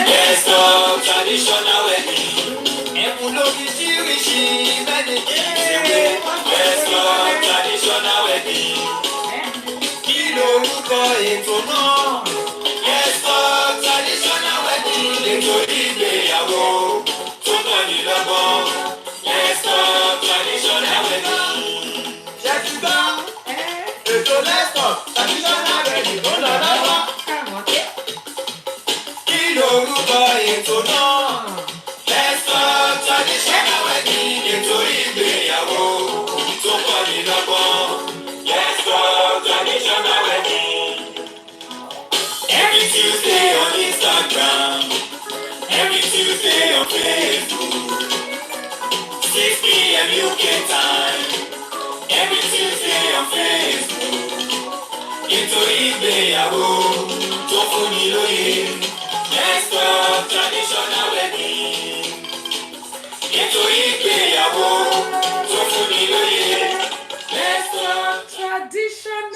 Let's talk traditional wedding. Let's talk traditional wedding. Let's talk traditional wedding. Let's talk traditional wedding. Eto Igbeyawo. Let's talk traditional wedding. Let's talk traditional wedding. Let's talk traditional wedding. Eto Igbeyawo. Let's talk traditional wedding. Every Tuesday on Instagram, every Tuesday on Facebook, 6 p.m. UK time, every Tuesday on Facebook. Eto Igbeyawo, tó fún ni lóye. Let's talk traditional wedding. Eto Igbeyawo, tó fún ni lóye. Let's talk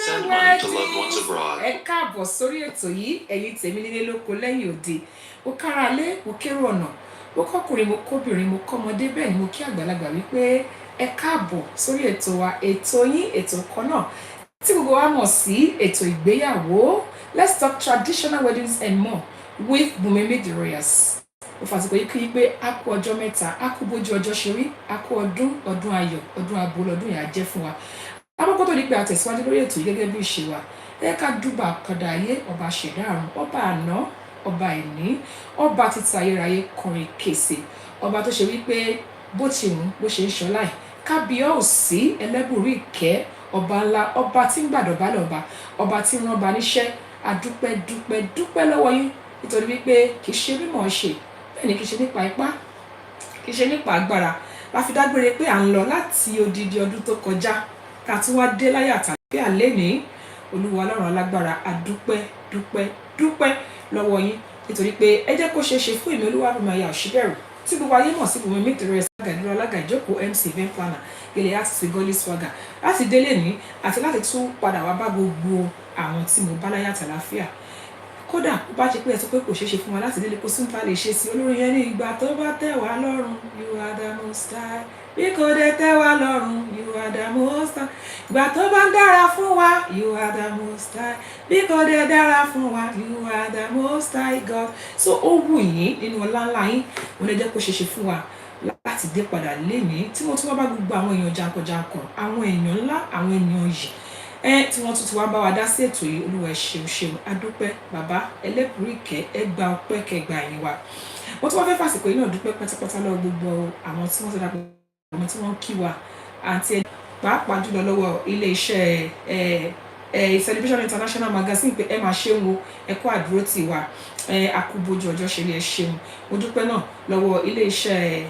Send money to loved ones abroad. Ẹ káàbọ̀ sórí ètò yìí, ẹ̀yin tèmi nílé lóko lẹ́yìn òde. Mo kára lé, mo kérò ọ̀nà. Mo kọ́kùnrin, mo kóbìnrin, mo kọ́mọdé, bẹ́ẹ̀ ni mo kí àgbàlagbà wípé ẹ káàbọ̀ sórí ètò wa, ètò yín, ètò kan náà tí gbogbo wa mọ̀ sí ètò ìgbéyàwó. Let's talk traditional weddings and more with Migrate the Royals. Mo fàsìkò yìí kí pé a kú ọjọ́ mẹ́ta, a kú bójú ọjọ́ ṣe rí, a kú ọdún ayọ̀, ọdún abo lọ́dún yà jẹ́ fún wa. Àmọ́ tó ní pé a tẹ̀síwájú lórí ètò yìí gẹ́gẹ́ bí ìṣe wa. Ẹ ká dúbà kọ́dà ayé, ọba ṣẹ̀dá àrùn, ọba àná, ọba ìní, ọba títí ayérayé kọrin kése, ọba tó ṣe wípé bó ti wù bó ṣe ń ṣọlá ẹ̀, kábíyèsí ẹlẹ́bùrú ìkẹ́, ọba ńlá, ọba tí ń gbàdọ̀bálẹ̀ ọba tí ń rán ba níṣẹ́. Dúpẹ́ lọ́wọ́ yín nítorí wípé kì í ṣe mímọ̀ ṣe, bẹ́ẹ̀ ni kì í ṣe nípa ipá, kì í ṣe nípa agbára. La fi dágbére pé à ń lọ láti odidi ọdún tó kọjá ká tún wá dé láyà tàbí àlẹ́ ní Olúwa Ọlọ́run alágbára. Dúpẹ́ lọ́wọ́ yín nítorí pé ẹ jẹ́ kó ṣeé ṣe fún ìmọ̀ Olúwarùnmáyà Òṣìbẹ̀rù tí gbogbo ayé mọ̀ sí Migrate the Royals Agadúró alága ìjókòó MC event planner ilẹ̀ àti gọ́lí swagger láti délé ní àti láti tún padà wá bá gbogbo àwọn tí mo bá láyà tàlàáfíà. Kódà bó bá ṣe pé ẹ sọ pé kò ṣeé ṣe fún wa láti délé kó sún ta lè ṣe sí olórin yẹn ní ìgbà tó bá tẹ́ wá lọ́rùn, you are the most high. Bí kò dé tẹ́ wá lọ́rùn, you are the most high. Ìgbà tó bá ń dára fún wa, you are the most high. Bí kò dé dára fún wa, you are the most high God. So ó wù yín nínú ọlá ńlá yín, mo lè jẹ́ kó ṣeé ṣe fún wa láti dé padà lénìí tí mo tún wá bá gbogbo àwọn èèyàn jankan-jankan, àwọn èèyàn ńlá, àwọn èèyàn yìí tí wọ́n tún wá bá wa dá sí ètò yìí. Olúwa ẹ ṣeun, adúpẹ́ bàbá ẹlẹ́bùrú ìkẹ́, ẹ gba ọpẹ́ kẹgbà yín wa. Mo tún wá fẹ́ fàsìkò yìí náà dúpẹ́ pátápátá lọ́wọ́ gbogbo àwọn tí wọ́n ti dàpọ̀, àwọn tí wọ́n kí wa àti pàápàá jùlọ lọ́wọ́ ilé iṣẹ́ Celebration International Magazine pé ẹ máa ṣeun o, ẹ kú àdúró tì wá, àkúbójú ọjọ́ ṣe ni ẹ ṣeun. Mo dúpẹ́ náà lọ́wọ́ ilé iṣẹ́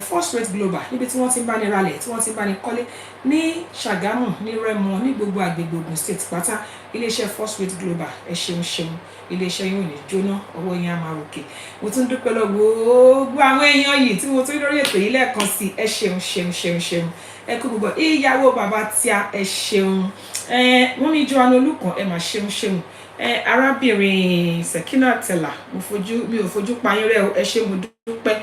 First Rate Global níbi tí wọ́n ti ń bá ní ralẹ̀, tí wọ́n ti ń bá ní kọ́lé ní Ṣàgámù, ní Rẹ́mọ, ní gbogbo àgbègbè Ògùn State pátá. Ilé iṣẹ́ First Rate Global ẹ ṣeun, ilé iṣẹ́ yín ò ní jóná, ọwọ́ yín á máa ròkè. Mo tún dúpẹ́ lọ gbogbo àwọn èèyàn yìí tí mo tún lórí ètò yìí lẹ́ẹ̀kan sí, ẹ ṣeun. Ẹ kú gbogbo ìyàwó bàbá tí a ẹ ṣeun. Wọ́n ní Joanne Olùkàn ẹ máa ṣeun. Arábìnrin Sekina Tella, mi ò fojú pa yín rẹ́ o, ẹ ṣé mo dúpẹ́.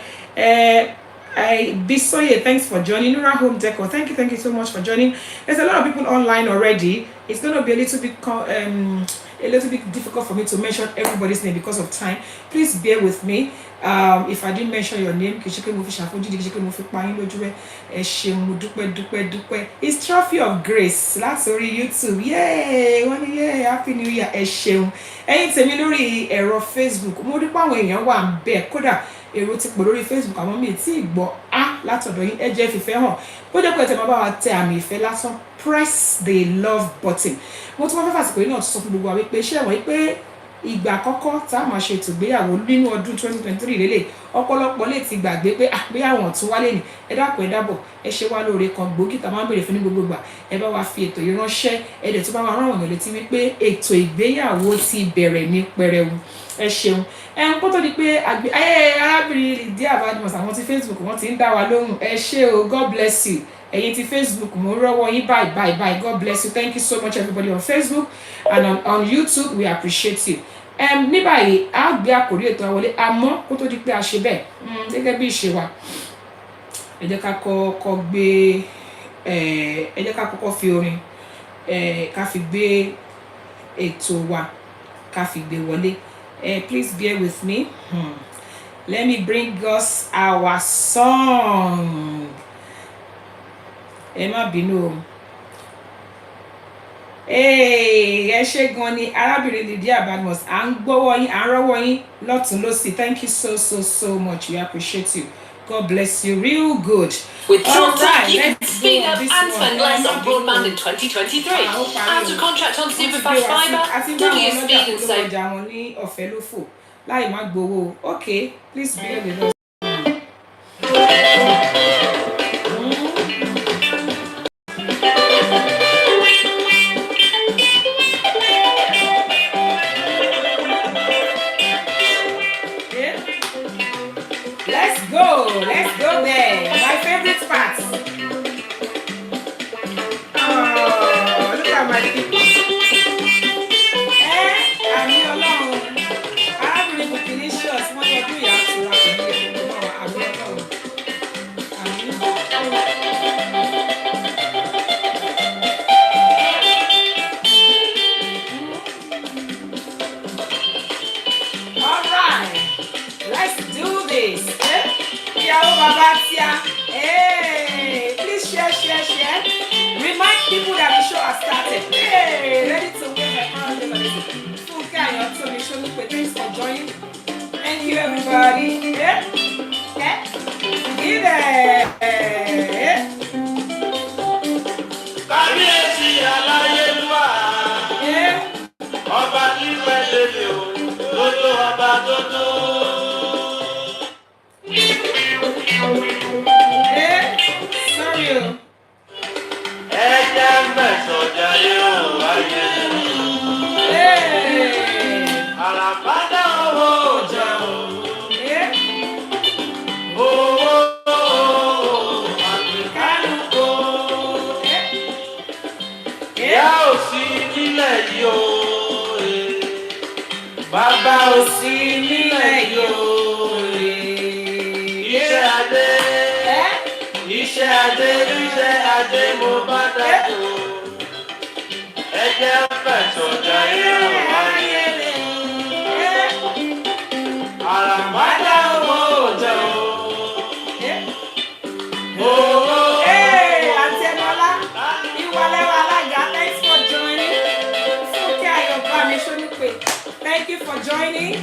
Bisoye, thanks for joining. Nura Home Decor, thank you so much for joining. There's a lot of people online already. It's going to be a little bit difficult for me to mention everybody's name because of time. Please bear with me. If I didn't mention your name, it's Trophy of Grace. That's on YouTube. Yay! Happy New Year. Ẹ̀yin tèmi lórí ẹ̀rọ Facebook. Mo rí pé àwọn èèyàn wà ńbẹ̀. Kódà èrò ti pọ̀ lórí Facebook, àwọn mi tí gbọ́ látọ̀dọ̀ yín, ẹ jẹ́ fìfẹ́ hàn. Bó jẹ́ pé ẹ tẹ̀ máa bá wa tẹ àmì ìfẹ́ lásán, press the love button. Mo tún wá fẹ́ fàsìkò yìí náà sọ fún gbogbo wa wípé ṣé ẹ mọ̀ wípé ìgbà àkọ́kọ́ tá a máa ṣe ètò ìgbéyàwó nínú ọdún 2023 lélẹ̀, ọ̀pọ̀lọpọ̀ lè ti gbàgbé pé àgbéyàwó ọ̀tún wálé ni, ẹ dákun ẹ dábọ̀, ẹ ṣe wá lóore kan gbòógì tá a máa ń béèrè fún ní gbogbo ìgbà, ẹ bá wa fi ètò yìí ránṣẹ́, ẹ dẹ̀ tó bá wa rán àwọn èèyàn létí wípé ètò ìgbéyàwó ti bẹ̀rẹ̀ ní pẹrẹwu. Ẹ ṣeun. Kó tó di pé arábìnrin Lydia Badmus àwọn ti Facebook wọ́n ti ń dá wa lóhùn, ẹ ṣé o, God bless you. ẹ̀yin ti Facebook mo rọ́wọ́ yín bye. God bless you. Thank you so much everybody on Facebook and on YouTube. We appreciate you. Ní báyìí a gbé àkórí ètò àwọlé àmọ́ kó tó di pé a ṣe bẹ́ẹ̀ gẹ́gẹ́ bí ìṣe wa ẹ jẹ́ ká kọ́kọ́ fi orin ká fi gbé ètò wa ká fi gbé wọlé. Please bear with me. Let me bring us our song. Ẹ má bínú o. Ẹ ṣé gan ni arábìnrin Lydia Badmus à ń gbọ́wọ́ yín à ń rọ́wọ́ yín lọ́tún lọ́sì. Thank you so much. We appreciate you. God bless you real good. With Japa, you can speed up and spend less on broadband in 2023. Out of contract on superfast fibre, double your speed and save. Ọ̀fẹ́ ló fò láì má gbowó. Okay, please bear with us. Let's go there. My favorite part. Oh, look at my people. Àmì Ọlọ́run. Arábìnrin kò delicious. Wọ́n yẹ kí ìyá àti ìwà pẹ̀lú ìyẹn náà. Àmì Ọlọ́run. All right. Let's do this. Hey, please share. Remind people that the show has started. Hey, ready to win my thanks for joining. Thank you, everybody. Kábíyèsí aláyélúwà. Ọba nífẹ̀ẹ́ lèmi o, lójó ọba tó tó. Bàbá ò sí nílẹ̀ yóò rè. Iṣẹ́ adé mo bá dàgbò. Ẹ jẹ́ fẹ̀sọ̀ jayé wáyé. Àràmádà owó òjò. Àǹtí Ẹnọlá, Ìwọlẹ́wà alága, thanks for joining. Fúnkẹ́ Ayọ̀bá mi Ṣónípé. Thank you for joining.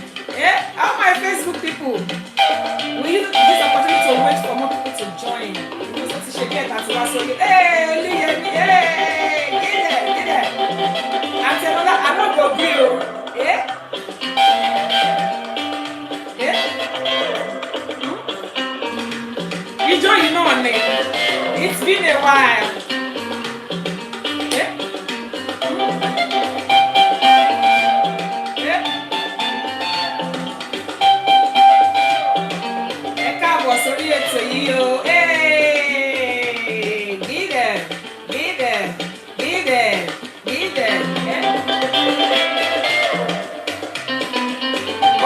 All my Facebook people, we use this opportunity to wait for more people to join. Because it's a get as well. So, Oluyemi, get there. I'm telling you, I'm not going to be. You join, you know me. It's been a while.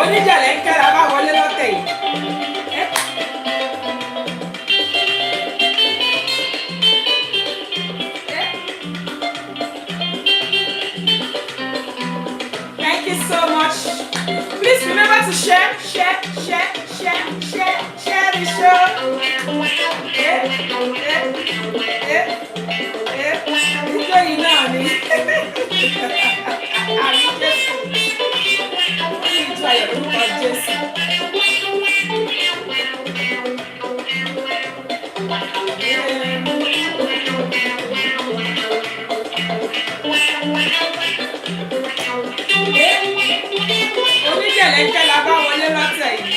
Oníjàlẹ̀ ń kẹ́ra bá wọlé lọ́tẹ̀ yìí. Thank you so much. Please remember to share the show. Níjọ́ yìí náà ni. Àmì Jésù. Ìjọ ayọ̀ lórúkọ Jésù. Oníjẹ̀lẹ̀ ń kẹ́la bá wọlé lọ́tẹ̀ yìí.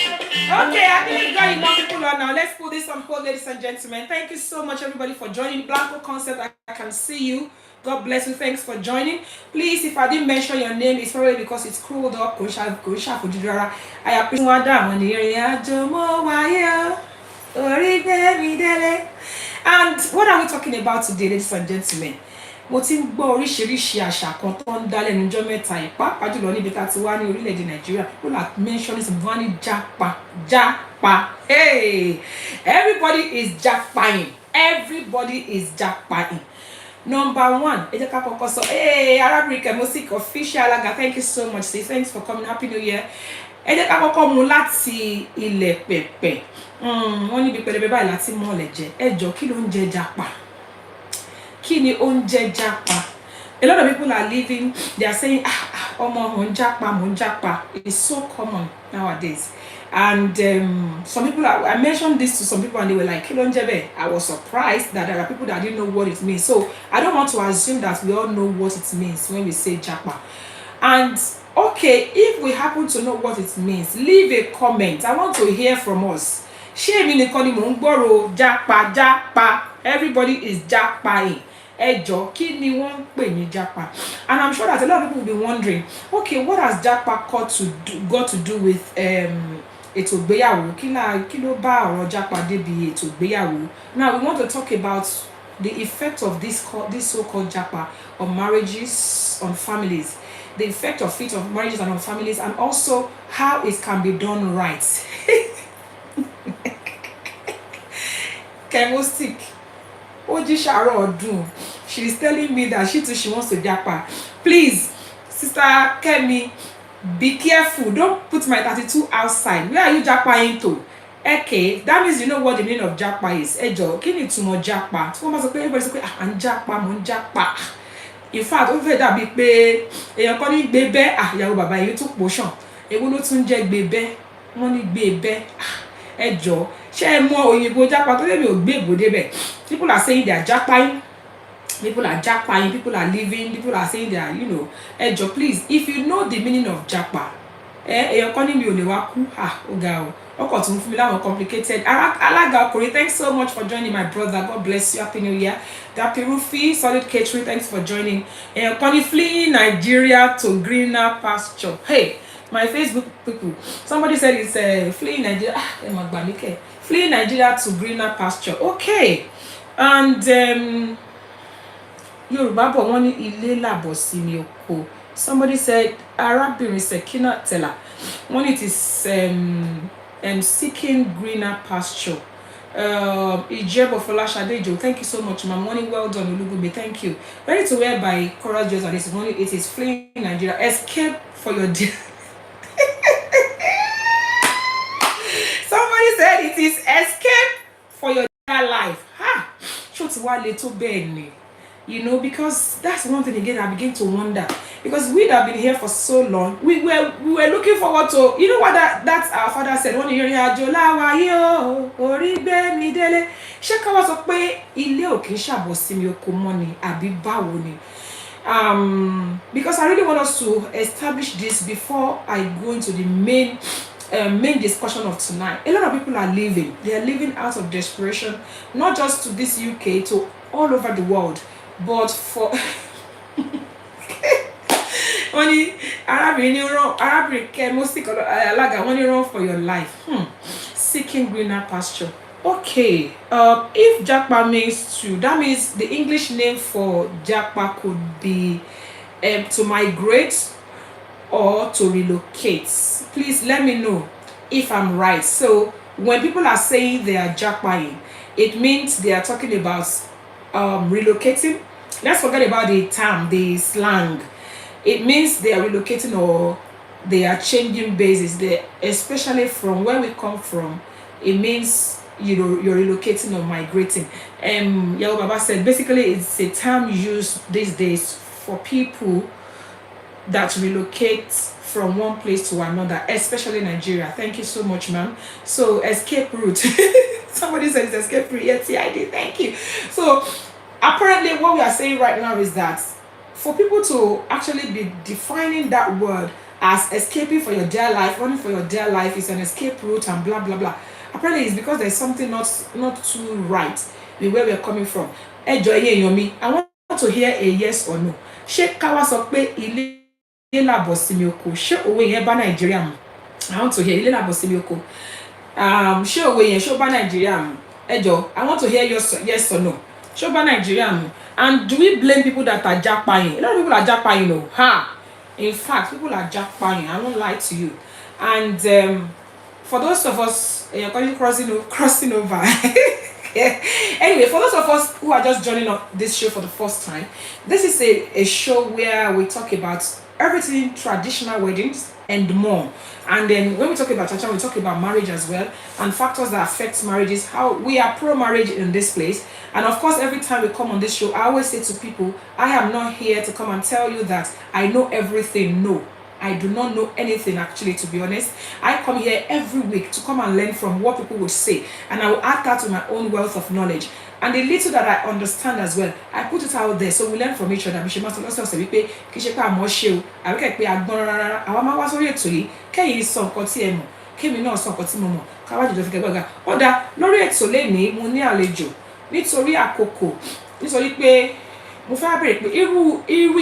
Okay, I think we got enough people on now. Let's put this on hold, ladies and gentlemen. Thank you so much, everybody, for joining. Blanco Concept, I can see you. God bless you. Thanks for joining. Please, if I didn't mention your name, it's probably because it's scrolled up. I appreciate. And what what are we talking about today, ladies and gentlemen? Mo ti ń gbọ́ oríṣiríṣi àṣà kan tó ń dá lẹ́nu ọjọ́ mẹ́ta yìí, pàápàá jùlọ níbi tá a ti wá ní orílẹ̀-èdè Nàìjíríà. People are mentioning some funny japa. Hey, everybody is japaing. Everybody is japaing. Number one, ẹ jẹ́ ká kọ́kọ́ sọ, hey, Arabic Music Official Alaga, thank you so much. Say thanks for coming. Happy New Year. Ẹ jẹ́ ká kọ́kọ́ mú láti ilẹ̀ pẹ̀pẹ̀. Wọ́n níbi pẹ̀lẹ́bẹ̀ báyìí láti mọ́lẹ̀ jẹ. Ẹ jọ kí ló ń jẹ japa? Kí ni ó ń jẹ japa? A lot of people are living, they are saying, ọmọ mo ń japa. It's so common nowadays. And some people, I mentioned this to some people and they were like, kí ló ń jẹ bẹ́ẹ̀? I was surprised that there are people that didn't know what it means. So I don't want to assume that we all know what it means when we say japa. And okay, if we happen to know what it means, leave a comment. I want to hear from us. Ṣé èmi nìkan ni mò ń gbọ́rọ̀ japa? Everybody is japaing. Ẹ jọ̀ọ́, kí ni wọ́n ń pè ní japa? And I'm sure that a lot of people will be wondering, okay, what has japa got to do with Eto Igbeyawo? Kí ló bá ọ̀rọ̀ japa débi Eto Igbeyawo? Now we want to talk about the effect of this so-called japa on marriages, on families. The effect of it on marriages and on families, and also how it can be done right. Chemostic. Oji Sharo Odun. She is telling me that she wants to japa. Please, Sister Kemi, be careful. Don't put my 32 outside. Where are you japaing to? Okay, that means you know what the meaning of japa is. Ejo, kí ni ìtumọ̀ japa? Tí wọ́n bá sọ pé everybody sọ pé à ń japa, mo ń japa. In fact, ó fẹ́ dàbí pé èèyàn kan ní gbébẹ́, ìyàwó bàbá yìí tún pòṣàn. Èwo ló tún jẹ́ gbébẹ́? Wọ́n ní gbébẹ́. Ẹ jọ̀ọ́, ṣé ẹ mọ òyìnbó japa tó lè mi ò gbé èbò débẹ̀? People are saying they are japaing. People are japaing. People are living. People are saying they are, ẹ jọ̀ọ́, please, if you know the meaning of japa, èèyàn kan ní mi ò lè wá kú. Ó ga o. Ọkọ̀ tún fún mi láwọn complicated. Alága Okori, thanks so much for joining, my brother. God bless you. Happy New Year. Dapi Rufi, Solid Catering, thanks for joining. Èèyàn fleeing Nigeria to greener pasture. Hey, my Facebook people, somebody said it's fleeing Nigeria. Fleeing Nigeria to greener pasture. Okay. And Yorùbá bọ̀ wọ́n ní ilé làbọ̀ sí mi oko. Somebody said Arábìnrin Sekina Tella. One it is seeking greener pasture. Ijebo Folashadejo, thank you so much, my morning. Well done, Olugube, thank you. Ready to wear by Courageous, and this morning it is fleeing Nigeria. Escape for your dear. Somebody said it is escape for your dear life. Little Benny. Because that's one thing again I begin to wonder. Because we that have been here for so long, we were looking forward to, what that's our father said. When you hear Jolawa yo, Oribe mi dele, ṣé ká wá sọ pé ilé ò kìí ṣàbọ̀ sí mi oko mọ́ ni àbí báwo ni? Because I really want us to establish this before I go into the main discussion of tonight. A lot of people are living. They are living out of desperation, not just to this UK, to all over the world. But for only Arabic Music Alaga, when you run for your life, seeking greener pasture. Okay, if japa means to, that means the English name for japa could be to migrate or to relocate. Please let me know if I'm right. So when people are saying they are japaing, it means they are talking about relocating. Let's forget about the term, the slang. It means they are relocating or they are changing bases. They, especially from where we come from, it means you're relocating or migrating. Yao Baba said basically it's a term used these days for people that relocate from one place to another, especially Nigeria. Thank you so much, ma'am. So escape route. Somebody said it's escape route. Yes, yeah, I did. Thank you. So apparently what we are saying right now is that for people to actually be defining that word as escaping for your dear life, running for your dear life is an escape route and blah blah blah. Apparently it's because there's something not too right with where we're coming from. I want to hear a yes or no. Ṣé ká wá sọ pé ilé làbọ̀ sí mi oko? Ṣé òwe yẹn bá Nàìjíríà mu? I want to hear ilé làbọ̀ sí mi oko. Ṣé òwe yẹn ṣó bá Nàìjíríà mu? Ẹ jọ̀ọ́, I want to hear yes or no. Shoba Nigerian. And do we blame people that are jackpying? A lot of people are jackpying, though. Ha! In fact, people are jackpying. I won't lie to you. And for those of us, crossing over. Anyway, for those of us who are just joining up this show for the first time, this is a show where we talk about everything traditional weddings and more. And then when we talk about Chacha, we talk about marriage as well and factors that affect marriages, how we are pro-marriage in this place. And of course, every time we come on this show, I always say to people, I am not here to come and tell you that I know everything. No, I do not know anything, actually, to be honest. I come here every week to come and learn from what people would say, and I will add that to my own wealth of knowledge. And the little that I understand as well, I put it out there so we learn from each other. Bí ṣe máa sọ lọ́sọ̀ọ̀sẹ̀ wípé kì í ṣe pé àmọ́ ṣe o, àbí kẹ́ pé agbọ́n rárá, àwa máa wá sórí ètò yìí, kẹ́yìn sọ nǹkan tí ẹ mọ̀, kémi náà sọ nǹkan tí mo mọ̀, káwá jùlọ fi kẹ́gbẹ́ ọ̀gá. Ọ̀dà lórí ètò lénìí mo ní àlejò nítorí àkókò, nítorí pé mo fẹ́ bèrè pé irú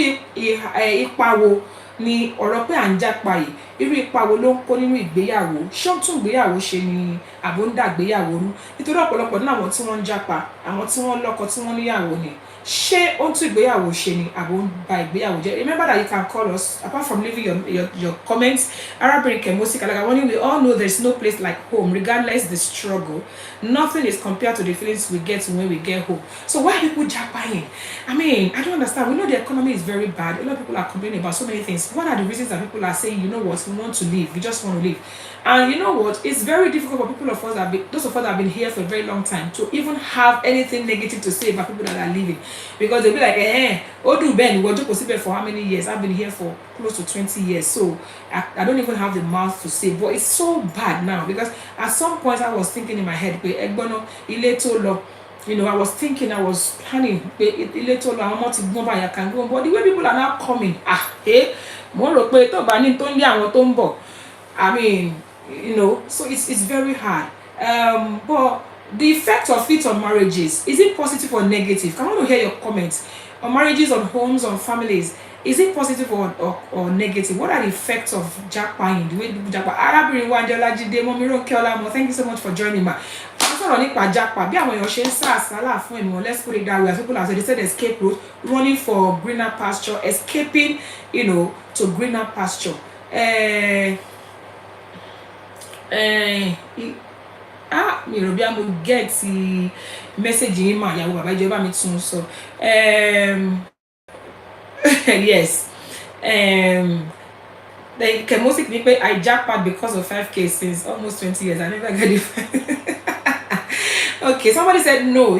ipa wo ni ọ̀rọ̀ pé à ń jápa yìí, irú ipa wo ló ń kó nínú ìgbéyàwó, ṣé ó tún ìgbéyàwó ṣe ni àbò ń dà ìgbéyàwó rú? Nítorí ọ̀pọ̀lọpọ̀ nínú àwọn tí wọ́n ń jápa, àwọn tí wọ́n lọ́kọ tí wọ́n níyàwó ni, ṣé ó tún ìgbéyàwó ṣe ni àbò ń ba ìgbéyàwó jẹ́? Remember that you can call us, apart from leaving your comments. Arábìnrin Kẹ́mọ́sí Kalaga, we all know there's no place like home, regardless the struggle. Nothing is compared to the feelings we get when we get home. So why are people japaing? I mean, I don't understand. We know the economy is very bad. A lot of people are complaining about so many things. What are the reasons that people are saying, you know what, we want to leave, we just want to leave? And you know what, it's very difficult for people of us those of us that have been here for a very long time to even have anything negative to say about people that are leaving, because they'll be like, Odu Ben, we're just for how many years? I've been here for close to 20 years, so I don't even have the mouth to say. But it's so bad now, because at some point I was thinking in my head, you know, I was thinking, I was planning, but the way people are now coming, I mean, you know, so it's very hard. But the effect of it on marriages, is it positive or negative? I want to hear your comments on marriages, on homes, on families. Is it positive or negative? What are the effects of jackpying? The way people jackpot. Thank you so much for joining me. Let's put it that way. As people have said, they said escape route, running for greener pasture, escaping, you know, to greener pasture. Mi ò bí a mo get message yìí mà yàwó bàbá ìjọba mi tún sọ. Yes. They can mostly be I jackpot because of 5K since almost 20 years. I never got it. Okay, somebody said no.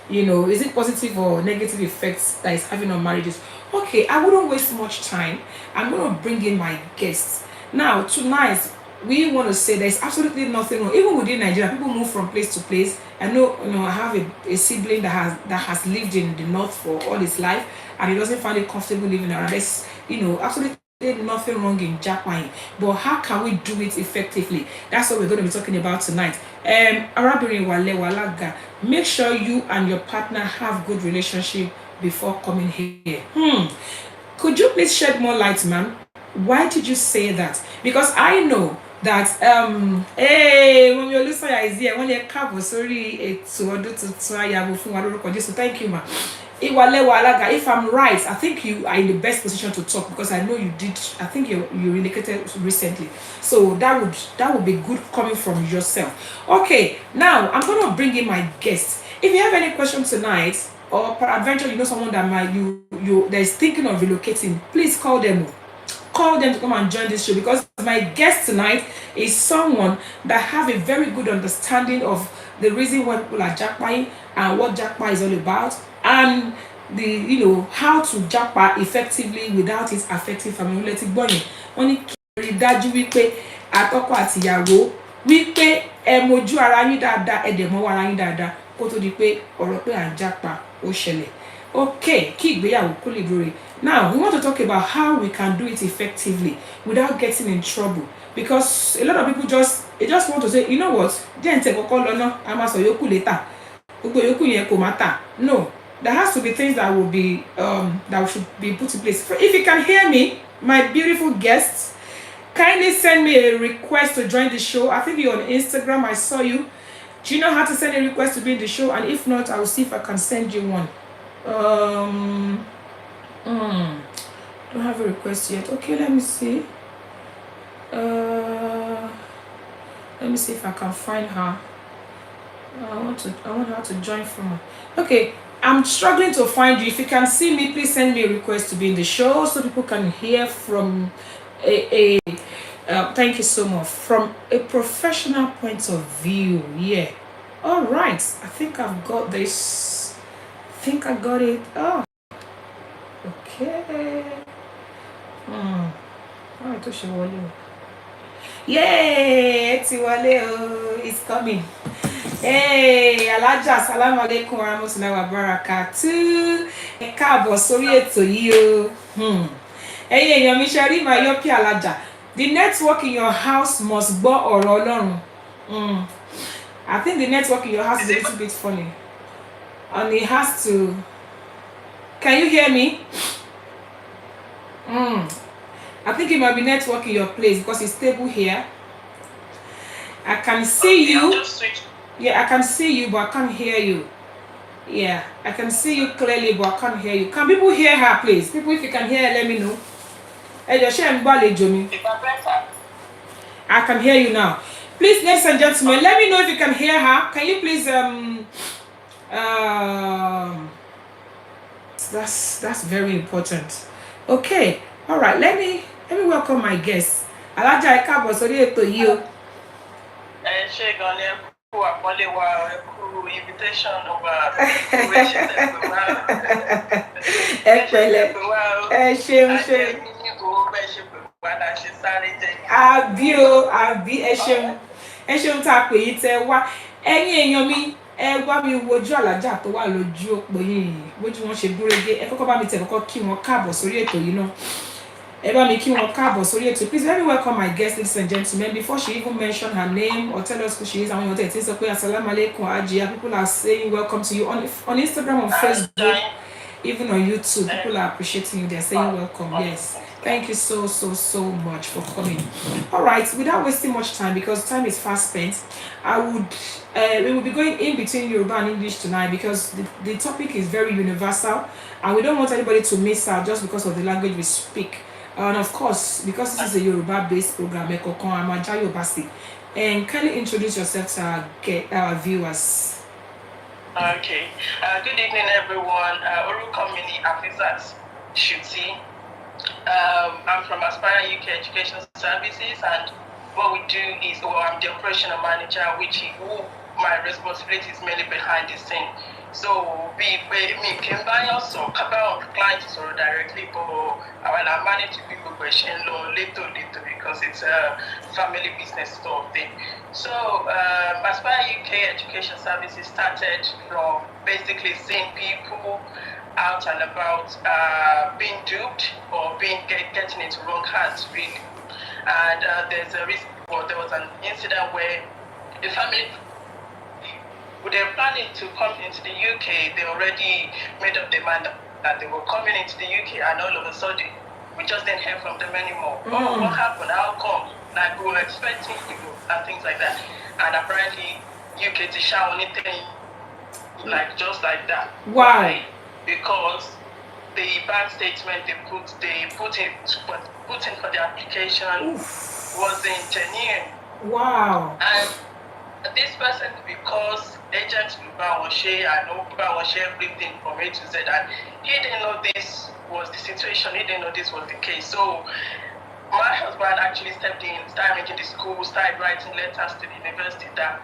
You know, is it positive or negative effects that it's having on marriages? Okay, I wouldn't waste much time. I'm going to bring in my guests. Now, tonight, we want to say there's absolutely nothing wrong. Even within Nigeria, people move from place to place. I know, I have a sibling that has lived in the north for all his life, and he doesn't find it comfortable living around. There's, absolutely nothing wrong in jackpying. But how can we do it effectively? That's what we're going to be talking about tonight. Arábìnrin Wale Walaga, make sure you and your partner have good relationship before coming here. Could you please shed more light, ma'am? Why did you say that? Because I know that Mọ̀mí Olúṣọ̀yà is here. Wọ́n lè káàbọ̀ sórí ètò ọdún tuntun ayabo fún wa lórúkọ Jésù. Thank you, ma. Wale Walaga, if I'm right, I think you are in the best position to talk, because I know you did. I think you relocated recently, so that would be good coming from yourself. Okay, now I'm going to bring in my guests. If you have any questions tonight, or peradventure you know someone that that is thinking of relocating, please call them. Call them to come and join this show, because my guest tonight is someone that have a very good understanding of the reason why people are jackpying and what jackpot is all about, and the how to jackpot effectively without it affecting family. Only rí dájú wípé àtọkọ àtìyàwó wípé ẹ mojú ara yín dáadáa, ẹ dẹ̀ mọ́ ara yín dáadáa kó tó di pé ọ̀rọ̀ pé à ń jápa ó ṣẹlẹ̀. Okay, kí ìgbéyàwó kó lè dúró. Now, we want to talk about how we can do it effectively without getting in trouble, because a lot of people just want to say, you know what, no, there has to be things that will be that should be put in place. If you can hear me, my beautiful guests, kindly send me a request to join the show. I think you're on Instagram. I saw you. Do you know how to send a request to be in the show? And if not, I will see if I can send you one. Don't have a request yet. Okay, let me see. Let me see if I can find her. I want her to join from her. Okay, I'm struggling to find you. If you can see me, please send me a request to be in the show so people can hear from thank you so much, from a professional point of view. Yeah. All right. I think I've got this. I think I got it. Oh. Okay. Oh, to show you. Yay! It's coming. Hey, Alaja, salam alaikum warahmatullahi wabarakatuh. Ẹ káàbọ̀ sórí ètò yìí o. Ẹ̀yin èèyàn mi ṣe rí Mayopi Alaja. The network in your house must gbọ́ ọ̀rọ̀ Ọlọ́run. I think the network in your house is a little bit funny. And it has to... Can you hear me? I think it might be network in your place because it's stable here. I can see you. Yeah, I can see you, but I can't hear you. Yeah, I can see you clearly, but I can't hear you. Can people hear her, please? People, if you can hear her, let me know. I can hear you now. Please, ladies and gentlemen, let me know if you can hear her. Can you please that's very important. Okay, all right. Let me welcome my guest. Alaja ẹ káàbọ̀ sórí ètò yìí o. Ẹ ṣé gan ni ẹ kú àpọ́nlé wa, ẹ kú invitation wa, ìwé ìṣẹ̀lẹ̀ pé wá. Ẹ pẹ̀lẹ́, ẹ ṣeun. Àbí ẹ ṣeun tá a pè yín tẹ́ wá. Ẹ̀yin èèyàn mi, ẹ wá mi wojú Alaja tó wà lójú òpó yìí, bójú wọn ṣe gúrégé. Ẹ kọ́kọ́ bá mi tẹ̀ kọ́kọ́ kí wọn káàbọ̀ sórí ètò yìí náà. Ẹ bá mi kí wọn káàbọ̀ sórí ètò. Please let me welcome my guest, ladies and gentlemen. Before she even mention her name or tell us who she is, àwọn èèyàn tẹ̀ tí ń sọ pé assalamu alaikum Ajiya. People are saying welcome to you on Instagram, on Facebook, even on YouTube. People are appreciating you. They're saying welcome. Yes. Thank you so much for coming. All right, without wasting much time, because time is fast spent, we will be going in between Yoruba and English tonight because the topic is very universal and we don't want anybody to miss out just because of the language we speak. And of course, because this is a Yoruba-based program, and kindly introduce yourself to our viewers. Okay. Good evening, everyone. Orúkọ mi ni Afizat Shuti. I'm from Aspire UK Education Services, and what we do is, I'm the operational manager, my responsibility is mainly behind the scene. So me can buy also about clients or directly, but I manage to people question little because it's a family business sort of thing. So Aspire UK Education Services started from basically seeing people out and about being duped or getting into wrong hands really. And there was an incident where the family, they were planning to come into the UK. They already made up their mind that they were coming into the UK, and all of a sudden we just didn't hear from them anymore. Oh, what happened? How come? Like we were expecting people and things like that. And apparently UK to shout anything like just like that. Why? Because the bank statement they put in for the application wasn't genuine. Wow. And this person, because agent I know everything from A to Z, and he didn't know this was the situation, he didn't know this was the case. So my husband actually stepped in, started making the school, started writing letters to the university that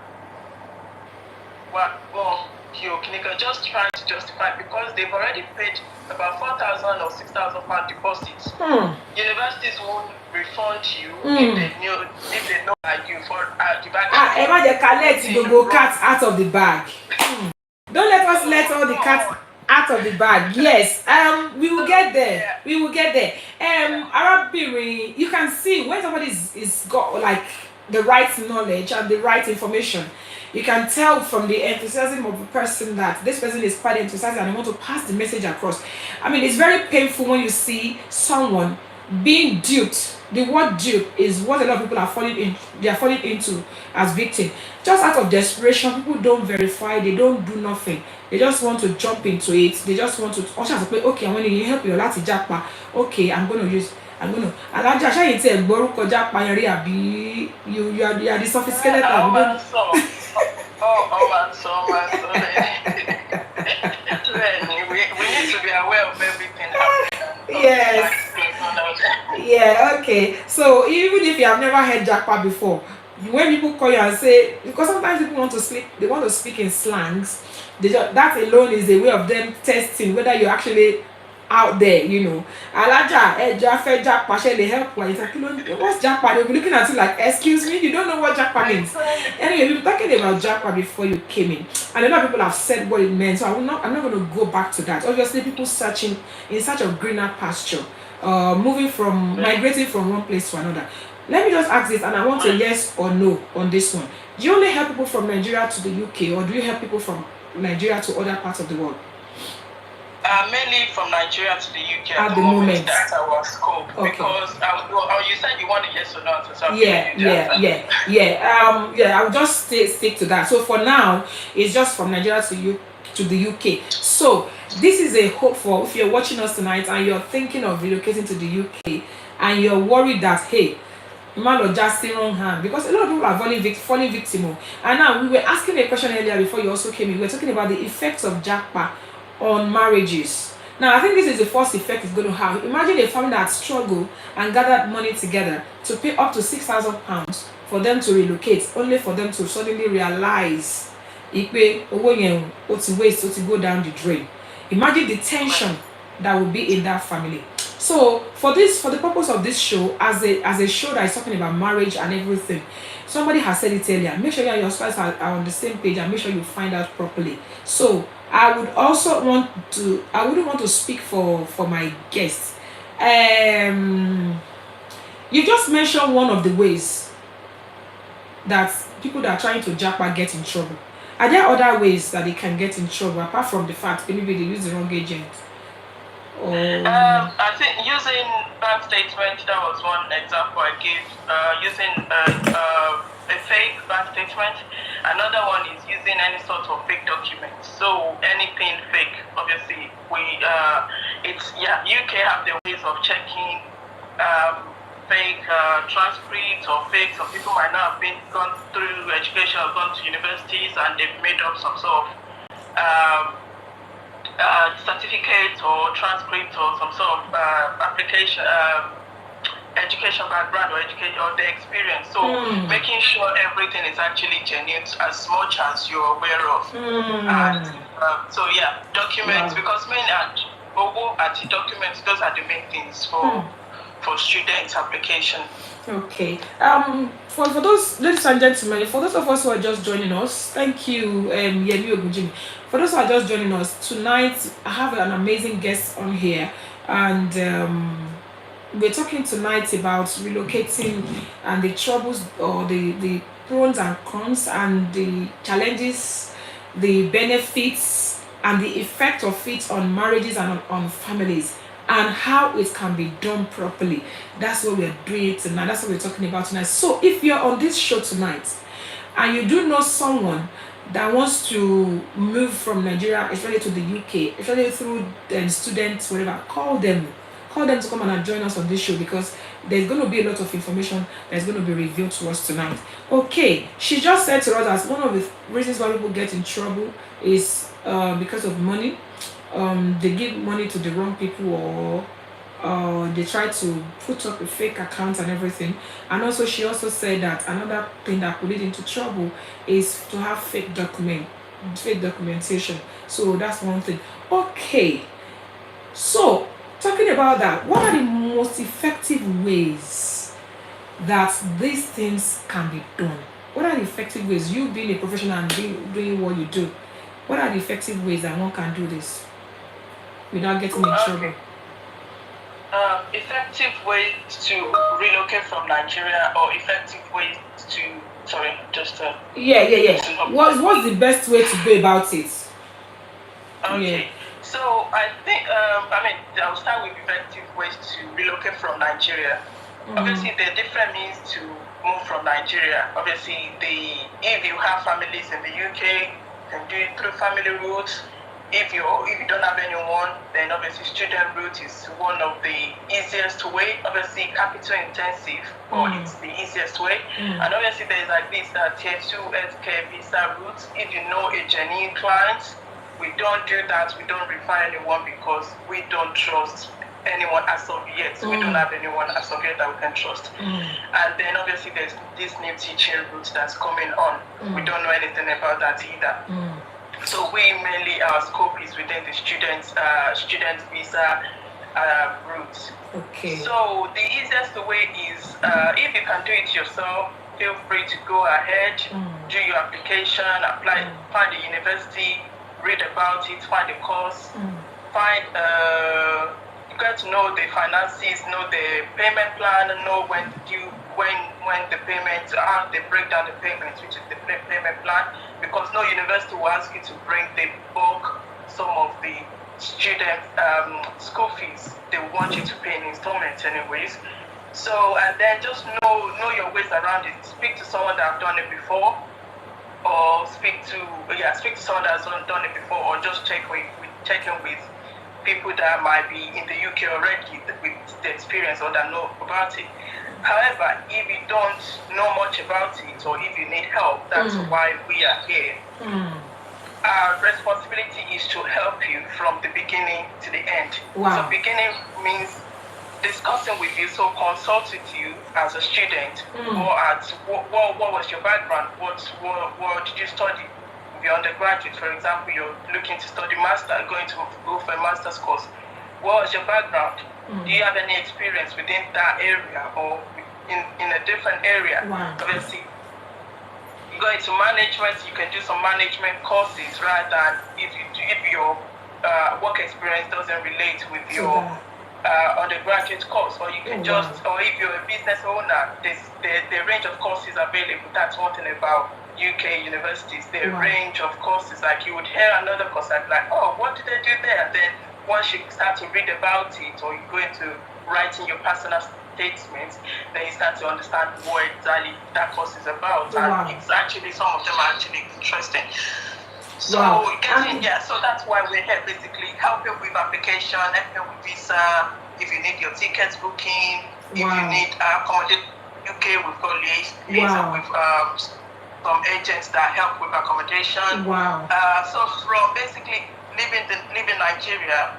just trying to justify, because they've already paid about 4,000 or 6,000 pound deposits. Universities won't refund you if they know that you for the bag. Emma, the cat go cat out of the bag. Don't let us let all the cats out of the bag. Yes. We will get there. Yeah. We will get there. Arabiri, you can see when somebody is got like the right knowledge and the right information. You can tell from the enthusiasm of the person that this person is quite enthusiastic and they want to pass the message across. I mean, it's very painful when you see someone being duped. The word dupe is what a lot of people are falling in. They are falling into as victims. Just out of desperation, people don't verify. They don't do nothing. They just want to jump into it. They just want to. Okay, I want to help you. Láti Japa. Okay, I'm going to use. I'm going to. Alájà ṣáà yìí tí ẹ gbọ́rúkọ Japa yẹn rí àbí you are the sophisticated Oh, one. man, so. We need to be aware of everything happening. Yes. Yeah, okay. So even if you have never heard Japa before, when people call you and say, because sometimes people want to speak in slangs, that alone is a way of them testing whether you're actually out there, Alaja, Jafe, Japa, shall they help? What's Japa? They'll be looking at you like, excuse me, you don't know what Japa means. Anyway, we were talking about Japa before you came in, and a lot of people have said what it meant, so I'm not going to go back to that. Obviously, people searching in search of greener pasture, migrating from one place to another. Let me just ask this, and I want a yes or no on this one. Do you only help people from Nigeria to the UK, or do you help people from Nigeria to other parts of the world? Mainly from Nigeria to the UK at the moment. That's our scope. Okay. Because you said you want a yes or no, so I'll just stick to that. So for now, it's just from Nigeria to the UK. So this is a hope for if you're watching us tonight and you're thinking of relocating to the UK and you're worried that hey, man or just the wrong hand, because a lot of people are falling victim. And now we were asking a question earlier before you also came in. We were talking about the effects of Japa on marriages. Now I think this is the first effect it's going to have. Imagine a family that struggled and gathered money together to pay up to £6,000 for them to relocate, only for them to suddenly realize waste to go down the drain. Imagine the tension that will be in that family. So for the purpose of this show, as a show that is talking about marriage and everything, somebody has said it earlier, make sure you and your spouse are on the same page and make sure you find out properly. So I wouldn't want to speak for my guests. You just mentioned one of the ways that people that are trying to Japa get in trouble. Are there other ways that they can get in trouble apart from the fact maybe they use the wrong agent? I think using bank statement, that was one example I gave. Using a fake bank statement. Another one is using any sort of fake document. So anything fake, obviously, UK have the ways of checking fake transcripts or fake. Some people might not have gone through education or gone to universities and they've made up some sort of certificate or transcript or some sort of application, education background or the experience. So making sure everything is actually genuine as much as you're aware of. And documents, because main and documents, those are the main things for students application. Okay. For those, ladies and gentlemen, for those of us who are just joining us, thank you, Yemi Ogujimi. For those who are just joining us tonight, I have an amazing guest on here, and we're talking tonight about relocating and the troubles or the pros and cons and the challenges, the benefits, and the effect of it on marriages and on families, and how it can be done properly. That's what we're doing tonight. That's what we're talking about tonight. So if you're on this show tonight and you do know someone that wants to move from Nigeria, especially to the UK, especially through students, whatever, call them to come and join us on this show, because there's going to be a lot of information that's going to be revealed to us tonight. Okay, she just said to us that one of the reasons why people get in trouble is because of money. They give money to the wrong people, or they try to put up a fake account and everything. And also she also said that another thing that could lead into trouble is to have fake documentation. So that's one thing. Okay, so talking about that, what are the most effective ways that these things can be done? What are the effective ways, you being a professional and doing what you do, what are the effective ways that one can do this without getting in trouble? Effective ways to relocate from Nigeria, or effective ways to what's the best way to go about it? Okay. So I think, I'll start with effective ways to relocate from Nigeria. Obviously, there are different means to move from Nigeria. Obviously, if you have families in the UK, you can do it through family routes. If you don't have anyone, then obviously student route is one of the easiest way. Obviously, capital intensive, but it's the easiest way. And obviously, there's like this tier 2 healthcare visa route. If you know a genuine client, we don't do that. We don't refer anyone because we don't trust anyone as of yet. We don't have anyone as of yet that we can trust. And then obviously there's this new teaching route that's coming on. We don't know anything about that either. So we mainly, our scope is within the student visa route. Okay. So the easiest way is, if you can do it yourself, feel free to go ahead, do your application, apply, find the university, read about it, find the course, find, you get to know the finances, know the payment plan, know when the payments are, they break down the payments, which is the payment plan, because no university will ask you to bring the bulk sum of the student school fees. They want you to pay in installments anyways. So, and then just know your ways around it. Speak to someone that have done it before, or speak to someone that has done it before, or just check in with people that might be in the UK already with the experience or that know about it. However, if you don't know much about it, or if you need help, that's why we are here. Our responsibility is to help you from the beginning to the end. Wow. So beginning means discussing with you, so consult with you as a student, or what was your background, what did you study? If you're undergraduate, for example, you're looking to study going to go for a master's course, what was your background? Do you have any experience within that area or in a different area? Wow. Obviously, you go into management, you can do some management courses rather than if your work experience doesn't relate with your undergraduate course, or you can or if you're a business owner, the range of courses available. That's one thing about UK universities. The range of courses, like you would hear another course like, oh, what did they do there? And then once you start to read about it, or you go into writing your personal statements, then you start to understand what exactly that course is about. And it's actually, some of them are actually interesting. So so that's why we're here, basically helping with application, helping with visa, if you need your tickets booking, if you need accommodation UK, we've got liaison with some agents that help with accommodation. So from basically leaving Nigeria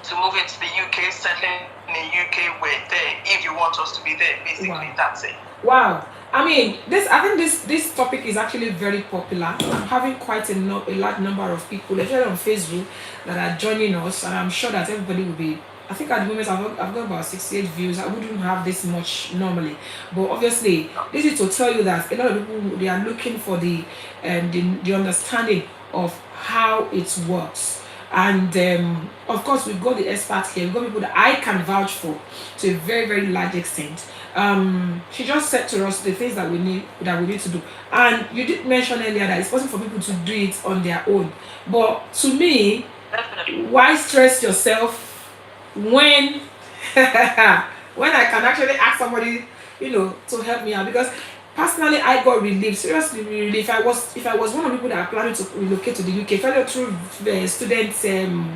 to move into the UK, settling in the UK, we're there. If you want us to be there, basically that's it. Wow. I mean, I think this topic is actually very popular. I'm having quite a large number of people, especially on Facebook, that are joining us, and I'm sure that everybody will be. I think at the moment I've got about 68 views. I wouldn't have this much normally, but obviously this is to tell you that a lot of people, they are looking for the understanding of how it works. And of course, we've got the experts here. We've got people that I can vouch for to a very, very large extent. She just said to us the things that we need to do. And you did mention earlier that it's possible for people to do it on their own. But to me, why stress yourself when when I can actually ask somebody, to help me out? Because personally, I got relief, seriously relief. If I was one of the people that are planning to relocate to the UK, fellow through students,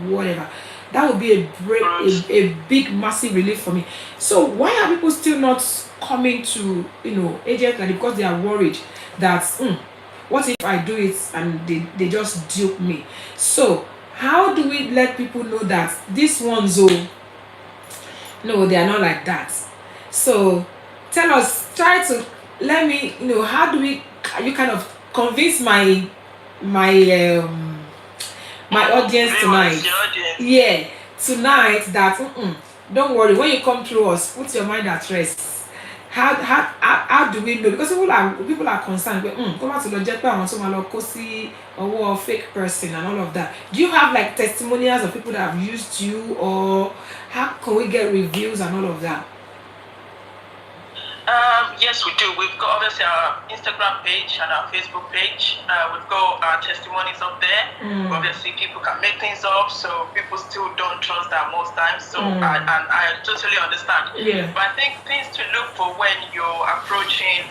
whatever, that would be a big, massive relief for me. So why are people still not coming to agents like, because they are worried that what if I do it and they just dupe me? So how do we let people know that these ones, no, they are not like that? So tell us, try to let me, how do you kind of convince my audience tonight? Yeah, tonight that don't worry, when you come through us, put your mind at rest. How do we know? Because people are concerned. Come out to the Japa and someone like Kosi or fake person and all of that. Do you have like testimonials of people that have used you, or how can we get reviews and all of that? Yes, we do. We've got obviously our Instagram page and our Facebook page. We've got our testimonies up there. Obviously, people can make things up, so people still don't trust that most times. So, and I totally understand. Yeah. But I think things to look for when you're approaching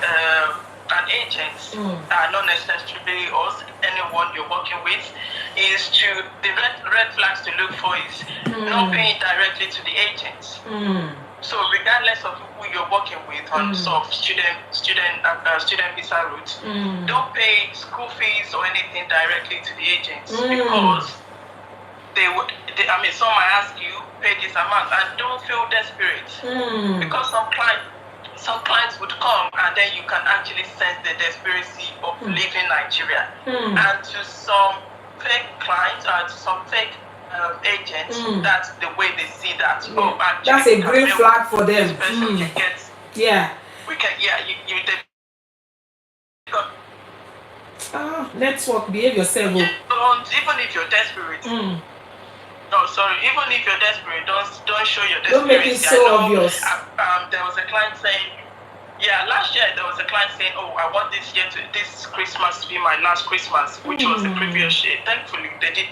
an agent, not necessarily us, anyone you're working with, is to the red flags to look for is not paying directly to the agent. So regardless of who you're working with on sort of student visa route, don't pay school fees or anything directly to the agents because some might ask you pay this amount and don't feel desperate because some clients would come and then you can actually sense the desperation of leaving Nigeria, and to some fake clients or to some fake agents, that's the way they see that. Yeah. Oh, actually, that's a green flag for them. Network, behave yourself. Even if you're desperate. Even if you're desperate, don't show your desperation. Don't make it so obvious. There was a client saying, last year there was a client saying, I want this Christmas to be my last Christmas, which was the previous year. Thankfully, they did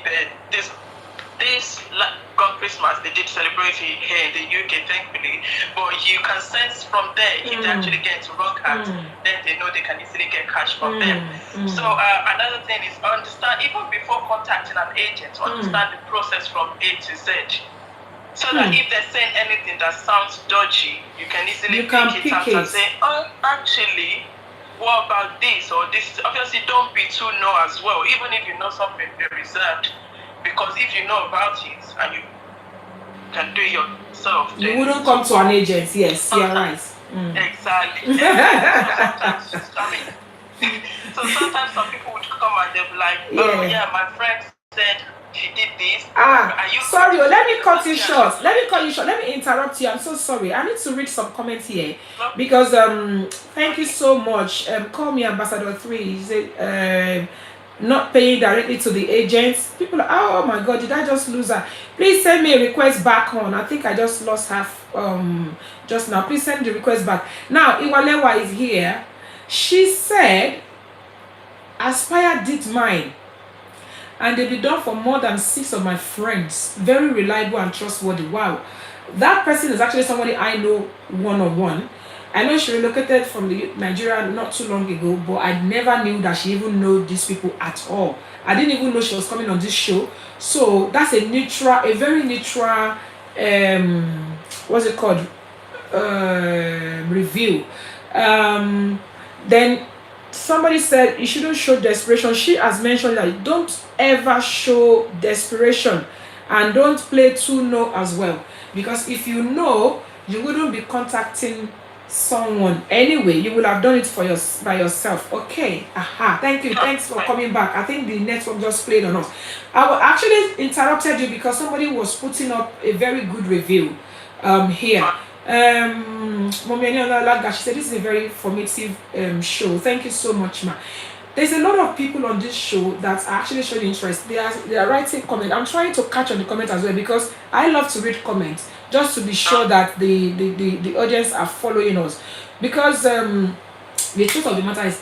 this gone Christmas, they did celebrate it here in the UK, thankfully. But you can sense from there, if they actually get into wrong hands, then they know they can easily get cash from them. So another thing is understand, even before contacting an agent, understand the process from A to Z. So that if they're saying anything that sounds dodgy, you can easily pick it out and say, actually, what about this or this? Obviously, don't be too no as well, even if you know something very reserved. Because if you know about it and you can do it yourself, you wouldn't come to an agent. Yes, you're right. Exactly. So sometimes some people would come and they'll be like, my friend said she did this. Sorry, let me cut you short. Let me interrupt you. I'm so sorry. I need to read some comments here because thank you so much. Call me Ambassador 3. He said not paying directly to the agents. People are, oh my God, did I just lose her? Please send me a request back on. I think I just lost half just now. Please send the request back. Now, Iwalewa is here. She said, Aspire did mine. And they be done for more than 6 of my friends. Very reliable and trustworthy. Wow. That person is actually somebody I know one-on-one. I know she relocated from Nigeria not too long ago, but I never knew that she even know these people at all. I didn't even know she was coming on this show. So that's a very neutral, what's it called? Review. Then somebody said you shouldn't show desperation. She has mentioned that don't ever show desperation and don't play too no as well. Because if you know, you wouldn't be contacting someone anyway. You will have done it by yourself. Okay. Thank you. Thanks for coming back. I think the network just played on us. I actually interrupted you because somebody was putting up a very good review here. Mommy Laga, she said this is a very informative show. Thank you so much, ma. There's a lot of people on this show that are actually showing interest. They are writing comments. I'm trying to catch on the comments as well because I love to read comments just to be sure that the audience are following us. Because the truth of the matter is,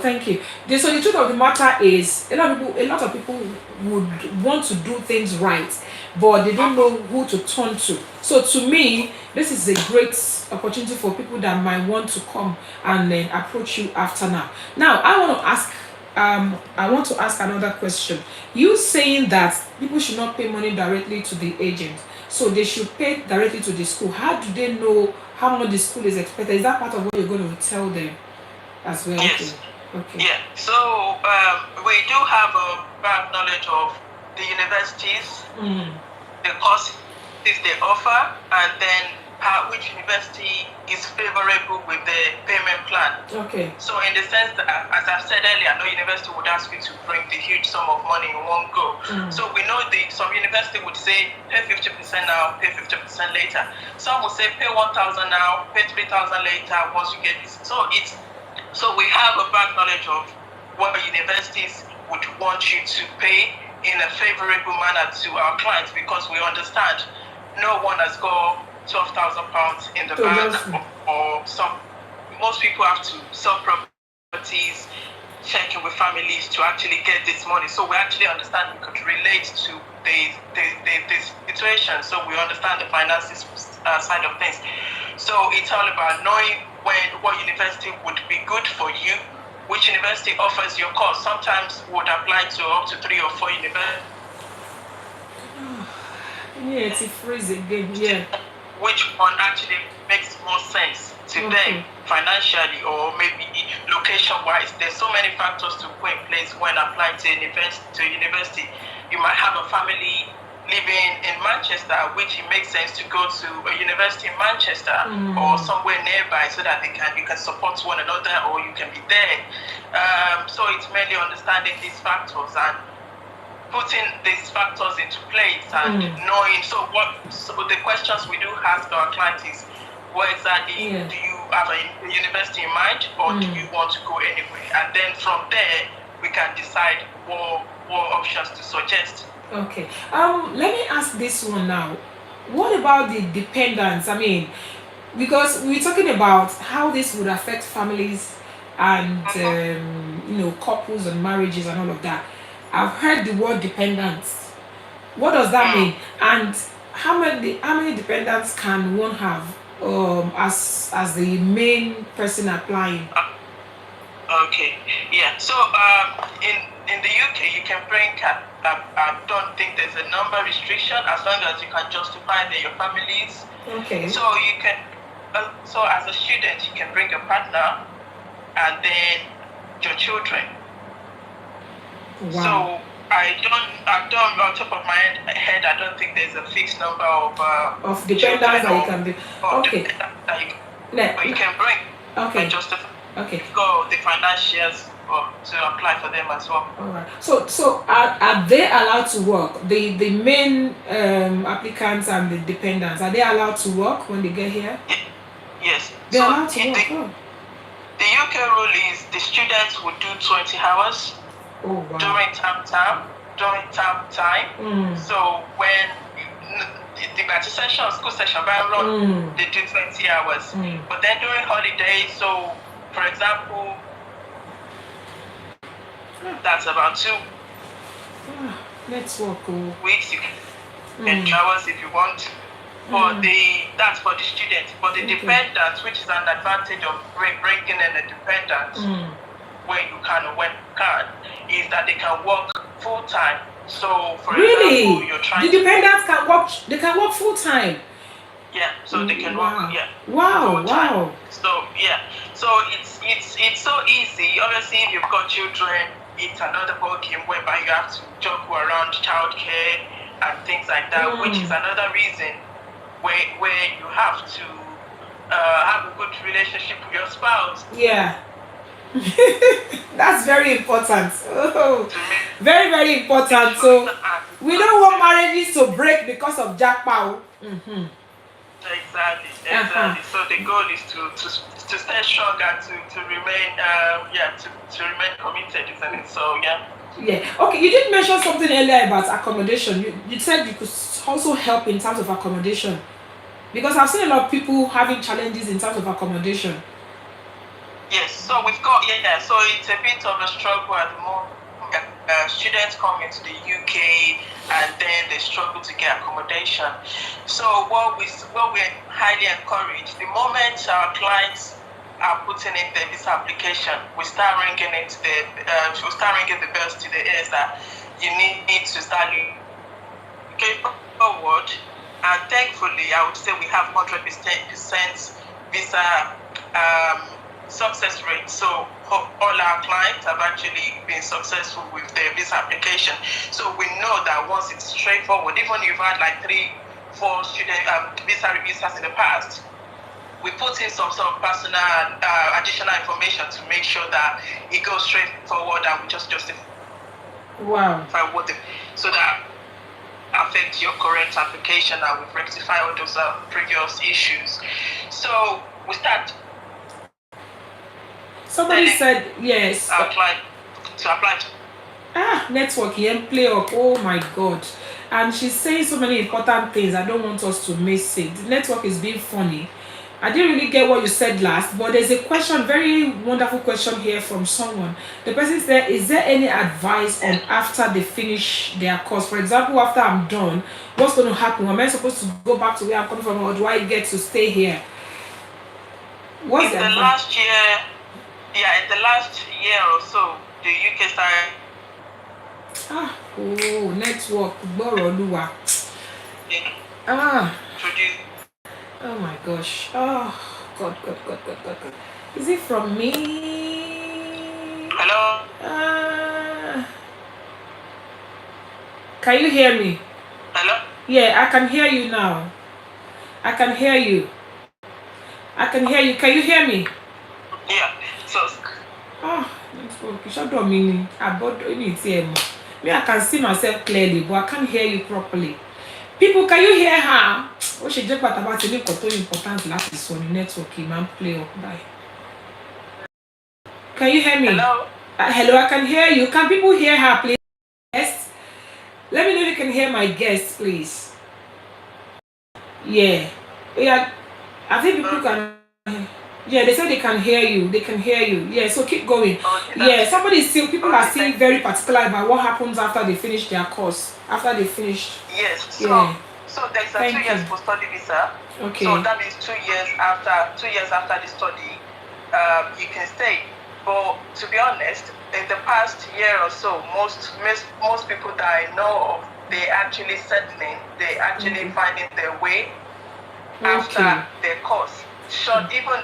thank you. So the truth of the matter is, a lot of people would want to do things right, but they don't know who to turn to. So to me, this is a great opportunity for people that might want to come and then approach you after now. Now, I want to ask another question. You saying that people should not pay money directly to the agent, so they should pay directly to the school. How do they know how much the school is expected? Is that part of what you're going to tell them as well? Yes. Okay. Yeah. So we do have a bad knowledge of the universities, the courses they offer, and then which university is favorable with the payment plan. Okay. So in the sense that, as I've said earlier, no university would ask you to bring the huge sum of money in one go. So we know some university would say pay 50% now, pay 50% later. Some would say pay 1,000 now, pay 3,000 later once you get this. So we have a back knowledge of what universities would want you to pay in a favorable manner to our clients, because we understand no one has got £12,000 in the bank, or most people have to sell properties, checking with families to actually get this money. So we actually understand, we could relate to the situation, so we understand the finances side of things. So it's all about knowing what university would be good for you, which university offers your course. Sometimes would apply to up to 3 or 4 universities. Yeah, it's a phrase again. Yeah. Which one actually makes more sense to them financially, or maybe location-wise? There's so many factors to put in place when applying to university. You might have a family living in Manchester, which it makes sense to go to a university in Manchester or somewhere nearby, so that you can support one another, or you can be there. So it's mainly understanding these factors and putting these factors into place and knowing. So the questions we do ask our clients is, what exactly do you have a university in mind, or do you want to go anywhere? And then from there, we can decide what options to suggest. Okay. Let me ask this one now. What about the dependents? I mean, because we're talking about how this would affect families and couples and marriages and all of that. I've heard the word dependents. What does that mean? And how many dependents can one have as the main person applying? Okay. Yeah. So in the UK, you can bring. I don't think there's a number restriction, as long as you can justify that your families. Okay. So you can. So as a student, you can bring a partner, and then your children. Wow. So I don't on top of my head, I don't think there's a fixed number of dependents that you can be. Okay. But you can bring. Okay. And justify. Okay. Go the financials to apply for them as well. All right. So are they allowed to work? The main applicants and the dependents, are they allowed to work when they get here? Yes. They're allowed to work. The UK rule is the students will do 20 hours during term time. So when the school session they do 20 hours. But then during holidays, so for example, that's about 2 let's work. weeks. You can 10 hours if you want. But that's for the students. But the dependents, which is an advantage of bringing in a dependent, where you can or when you can, is that they can work full time. So for example, you're trying the dependents can work. They can work full time. Yeah, so they can work. Yeah. Wow. So yeah, so it's so easy. Obviously, if you've got children, it's another ballgame whereby you have to juggle around childcare and things like that, which is another reason where you have to have a good relationship with your spouse. Yeah. That's very important. Very, very important. So we don't want marriages to break because of Japa. Exactly. So the goal is to stay strong and to remain to remain committed, isn't it? So yeah. Okay, you did mention something earlier about accommodation. You said you could also help in terms of accommodation, because I've seen a lot of people having challenges in terms of accommodation. Yes, so we've got so it's a bit of a struggle at the moment. Students come into the UK and then they struggle to get accommodation. So what we highly encourage, the moment our clients are putting in their visa application, we start ringing the bells to the ears that you need to start looking forward. And thankfully, I would say we have 100% visa success rate. So all our clients have actually been successful with their visa application. So we know that once it's straightforward, even if you've had like 3-4 student visa reviews in the past, we put in some sort of personal additional information to make sure that it goes straight forward and we just justify so that affects your current application and we rectify all those previous issues. So we start. Somebody said yes. Apply. Network here play up. Oh my God. And she's saying so many important things. I don't want us to miss it. The network is being funny. I didn't really get what you said last, but there's a question, very wonderful question here from someone. The person said, is there any advice on after they finish their course? For example, after I'm done, what's going to happen? Am I supposed to go back to where I'm coming from, or do I get to stay here? What's the last year? Yeah, in the last year or so, the UK started. Network. Oh my gosh. Oh, God. Is it from me? Hello? Can you hear me? Hello? Yeah, I can hear you now. I can hear you. Can you hear me? Yeah. So. Network. Me, I can see myself clearly, but I can't hear you properly. People, can you hear her? She just about to make important last is on the network. Man, play up by. Can you hear me? Hello? Hello, I can hear you. Can people hear her, please? Yes. Let me know if you can hear my guest, please. Yeah. I think people can. Yeah, they said they can hear you. Yeah, so keep going. Yeah, people are still very particular about what happens after they finish their course. After they finish. Yes. So there's a 2 years post-study visa. Okay. So that means 2 years after the study, you can stay. But to be honest, in the past year or so, most people that I know of, they actually settling, they actually finding their way after their course. Even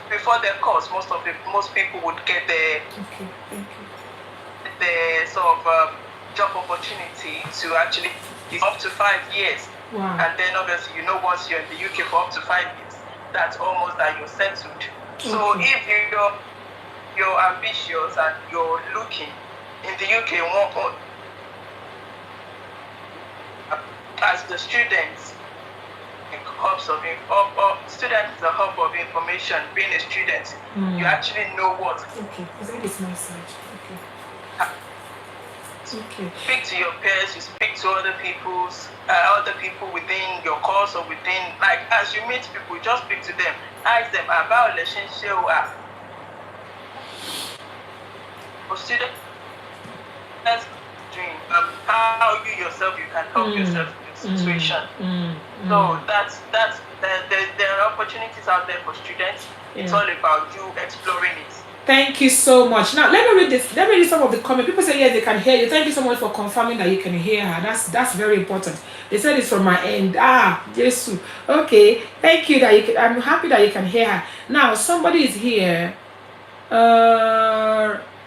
before their course, most people would get the sort of job opportunity to actually up to 5 years. Wow. And then obviously, once you're in the UK for up to 5 years, that's almost that you're settled. So if you're ambitious and you're looking in the UK, as the students, student is a hub of information. Being a student, you actually know what. Okay, it's my side. Okay. Speak to your peers. You speak to other people within your course or within, like, as you meet people, just speak to them. Ask them about relationship. For students, how you yourself can help yourself in the situation. So there are opportunities out there for students. It's all about you exploring it. Thank you so much. Now let me read this. Let me read some of the comments. People say yes, they can hear you. Thank you so much for confirming that you can hear her. That's very important. They said it's from my end. Jesus. Okay. Thank you that you can. I'm happy that you can hear her. Now somebody is here.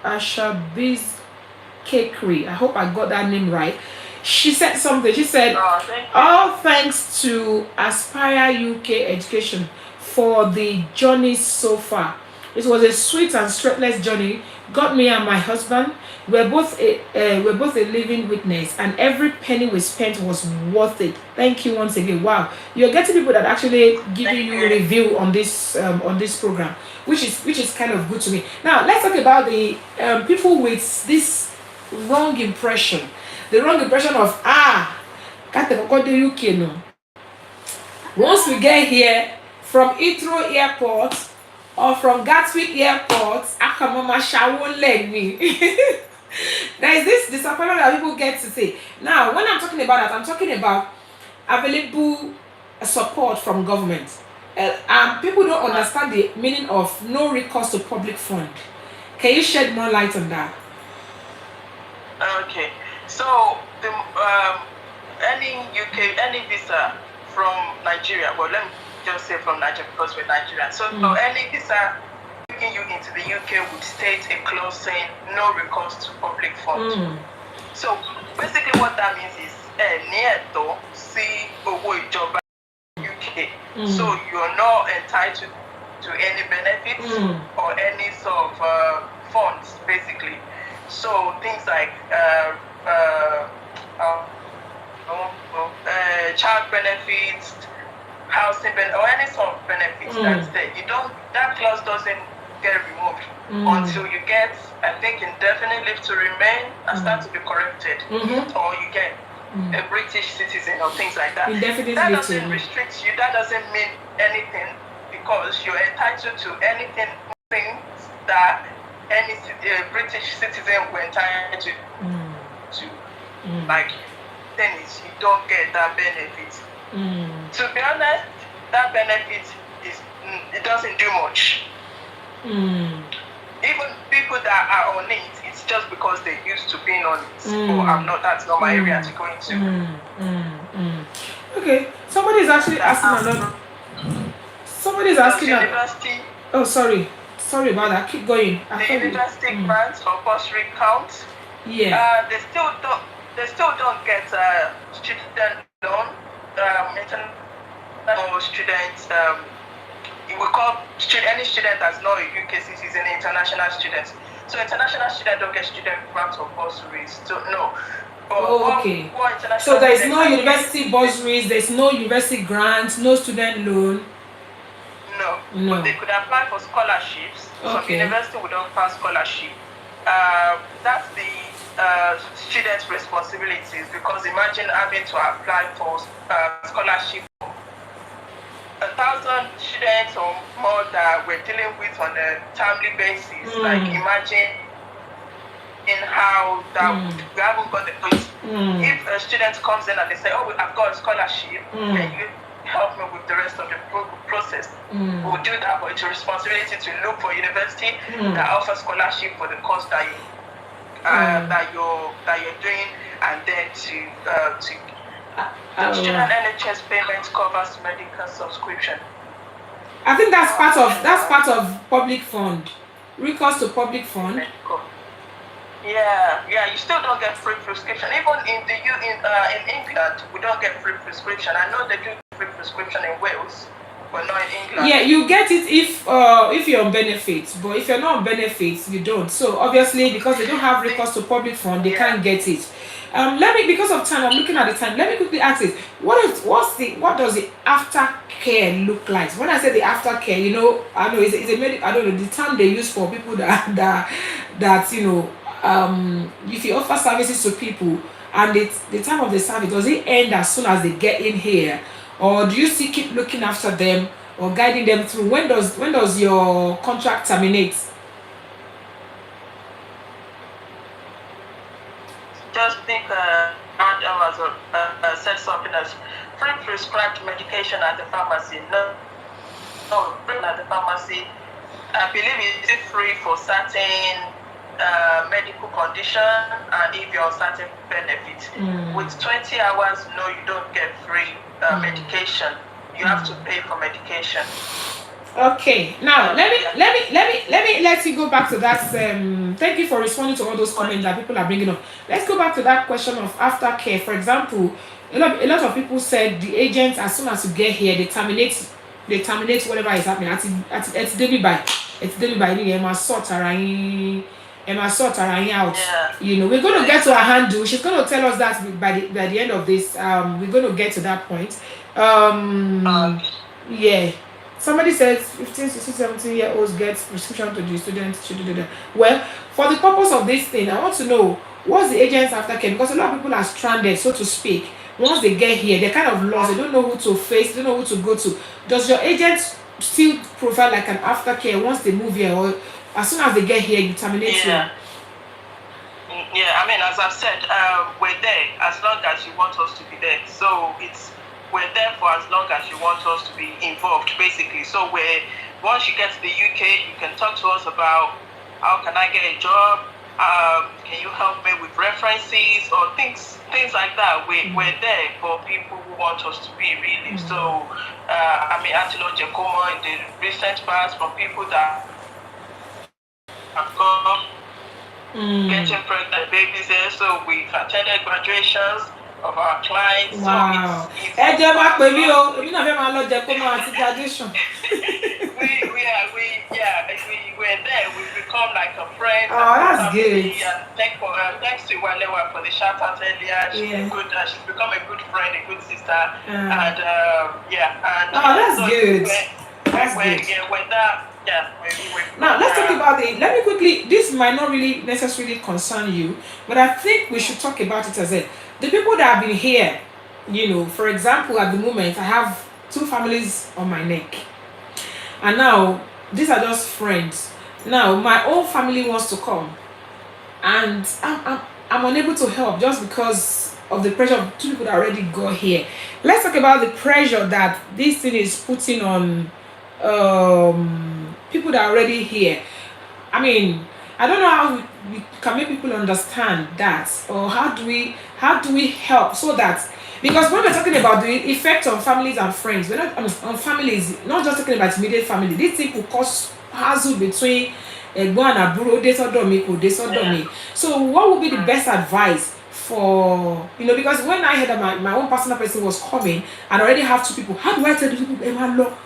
Ashabiz Cakery. I hope I got that name right. She said something. She said, all thanks to Aspire UK Education for the journey so far. It was a sweet and stressless journey. Got me and my husband. We're both a living witness, and every penny we spent was worth it. Thank you once again. Wow, you're getting people that actually giving you a review on this program, which is kind of good to me. Now let's talk about the people with this wrong impression. The wrong impression of the UK no. Once we get here from Heathrow Airport or from Gatwick Airport, Akamama won't let me. There is this disappointment that people get to say. Now, when I'm talking about that, I'm talking about available support from government. People don't understand the meaning of no recourse to public fund. Can you shed more light on that? Okay. So any visa from Nigeria, well, let me just say from Nigeria because we're Nigerian. So any visa taking you into the UK would state a clause saying no recourse to public funds. So basically what that means is Eto Igbeyawo UK. So you're not entitled to any benefits or any sort of funds, basically. So things like child benefits, housing benefits, or any sort of benefits that's there. That clause doesn't get removed. until you get, I think, indefinite leave to remain and start to be corrected, or you get a British citizen or things like that. That doesn't restrict you. That doesn't mean anything, because you're entitled to anything that any British citizen will entitled to. Like, then you don't get that benefit. To be honest, that benefit it doesn't do much. Even people that are on it, it's just because they're used to being on it. Or that's not my area to go into. Okay, somebody's actually asking another. Somebody's asking university. Oh, sorry about that. Keep going. The university grants for bursary count. Yeah. They still don't get student loan. International students. We call any student that's not a UK citizen international students. So international students don't get student grants or bursaries. So no. Okay. So there is no university bursaries, there is no university grants, no student loan. No. But they could apply for scholarships. Some university would offer scholarship. That's the students' responsibilities, because imagine having to apply for scholarship. 1,000 students or more that we're dealing with on a timely basis. Like, imagine in how that we haven't got the place. If a student comes in and they say, "Oh, I've got a scholarship, can you help me with the rest of the process?" We'll do that, but it's a responsibility to look for university that offers scholarship for the course that you're doing, and then the student NHS payment covers medical subscription. I think that's part of public fund. Recourse to public fund. Medical. Yeah, you still don't get free prescription. Even in England, we don't get free prescription. I know they do free prescription in Wales, but not in England. Yeah, you get it if you're on benefits, but if you're not on benefits, you don't. So obviously, because they don't have recourse to public fund, they can't get it. Because of time, I'm looking at the time. Let me quickly ask this: what does the aftercare look like? When I say the aftercare, I know it's a medical. I don't know the term they use for people that if you offer services to people and the time of the service, does it end as soon as they get in here, or do you still keep looking after them or guiding them through? When does your contract terminate? Just think Amazon said something as free prescribed medication at the pharmacy. No, free at the pharmacy. I believe it is free for certain medical condition and if you're on certain benefit. With 20 hours, no, you don't get free medication. You have to pay for medication. Okay, now let you go back to that. Thank you for responding to all those comments that people are bringing up. Let's go back to that question of aftercare. For example, a lot of people said the agents, as soon as you get here, they terminate whatever is happening. It's daily by Emma sort out. Yeah. We're going to get to a handle. She's going to tell us that by the end of this. We're going to get to that point. Yeah. Somebody says 15, 16, 17-year-olds get prescription to the students. Well, for the purpose of this thing, I want to know what's the agent's aftercare, because a lot of people are stranded, so to speak. Once they get here, they're kind of lost. They don't know who to face. They don't know who to go to. Does your agent still provide like an aftercare once they move here, or as soon as they get here, you terminate them? Yeah, I mean, as I've said, we're there as long as you want us to be there. So we're there for as long as you want us to be involved, basically. So once you get to the UK, you can talk to us about how can I get a job, can you help me with references or things like that. We're there for people who want us to be, really. So, I mean, Antilo Giacomo in the recent past, from people that have gone getting pregnant babies there. So we've attended graduations of our clients. Wow. So graduation. We're there. We've become like a friend. Oh, that's good. And thanks to Walewa for the shout out earlier. She's good. She's become a good friend, a good sister. And that's good. That's good. Yeah, Yeah. Now let's talk about it. Let me quickly. This might not really necessarily concern you, but I think we should talk about it as a the people that have been here. For example, at the moment, I have 2 families on my neck, and now these are just friends. Now my own family wants to come, and I'm unable to help just because of the pressure of 2 people that already got here. Let's talk about the pressure that this thing is putting on people that are already here. I mean, I don't know how we can make people understand that, or how do we help so that, because when we're talking about the effect on families and friends, we're not on families, not just talking about immediate family. This thing could cause hassle between Egbon and Aburo, Desodomi. So what would be the best advice for, because when I heard that my own personal person was coming and I already have 2 people, how do I tell the people,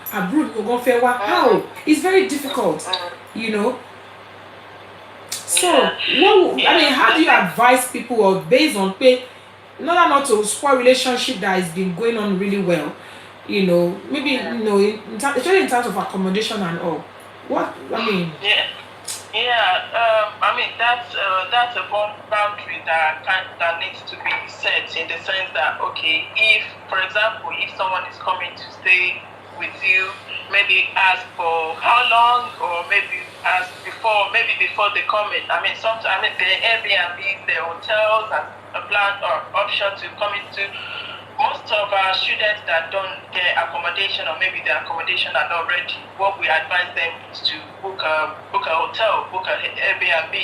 how? It's very difficult, So, how do you advise people, or based on pay, not to spoil relationship that has been going on really well, maybe especially in terms of accommodation and all. What I mean? That's a boundary that needs to be set, in the sense that, okay, if, for example, if someone is coming to stay with you, maybe ask for how long, or maybe ask before they come in. Sometimes the Airbnbs, the hotels, and a plan or option to come into. Most of our students that don't get accommodation, or maybe the accommodation are not ready, what we advise them is to book a hotel, book an Airbnb,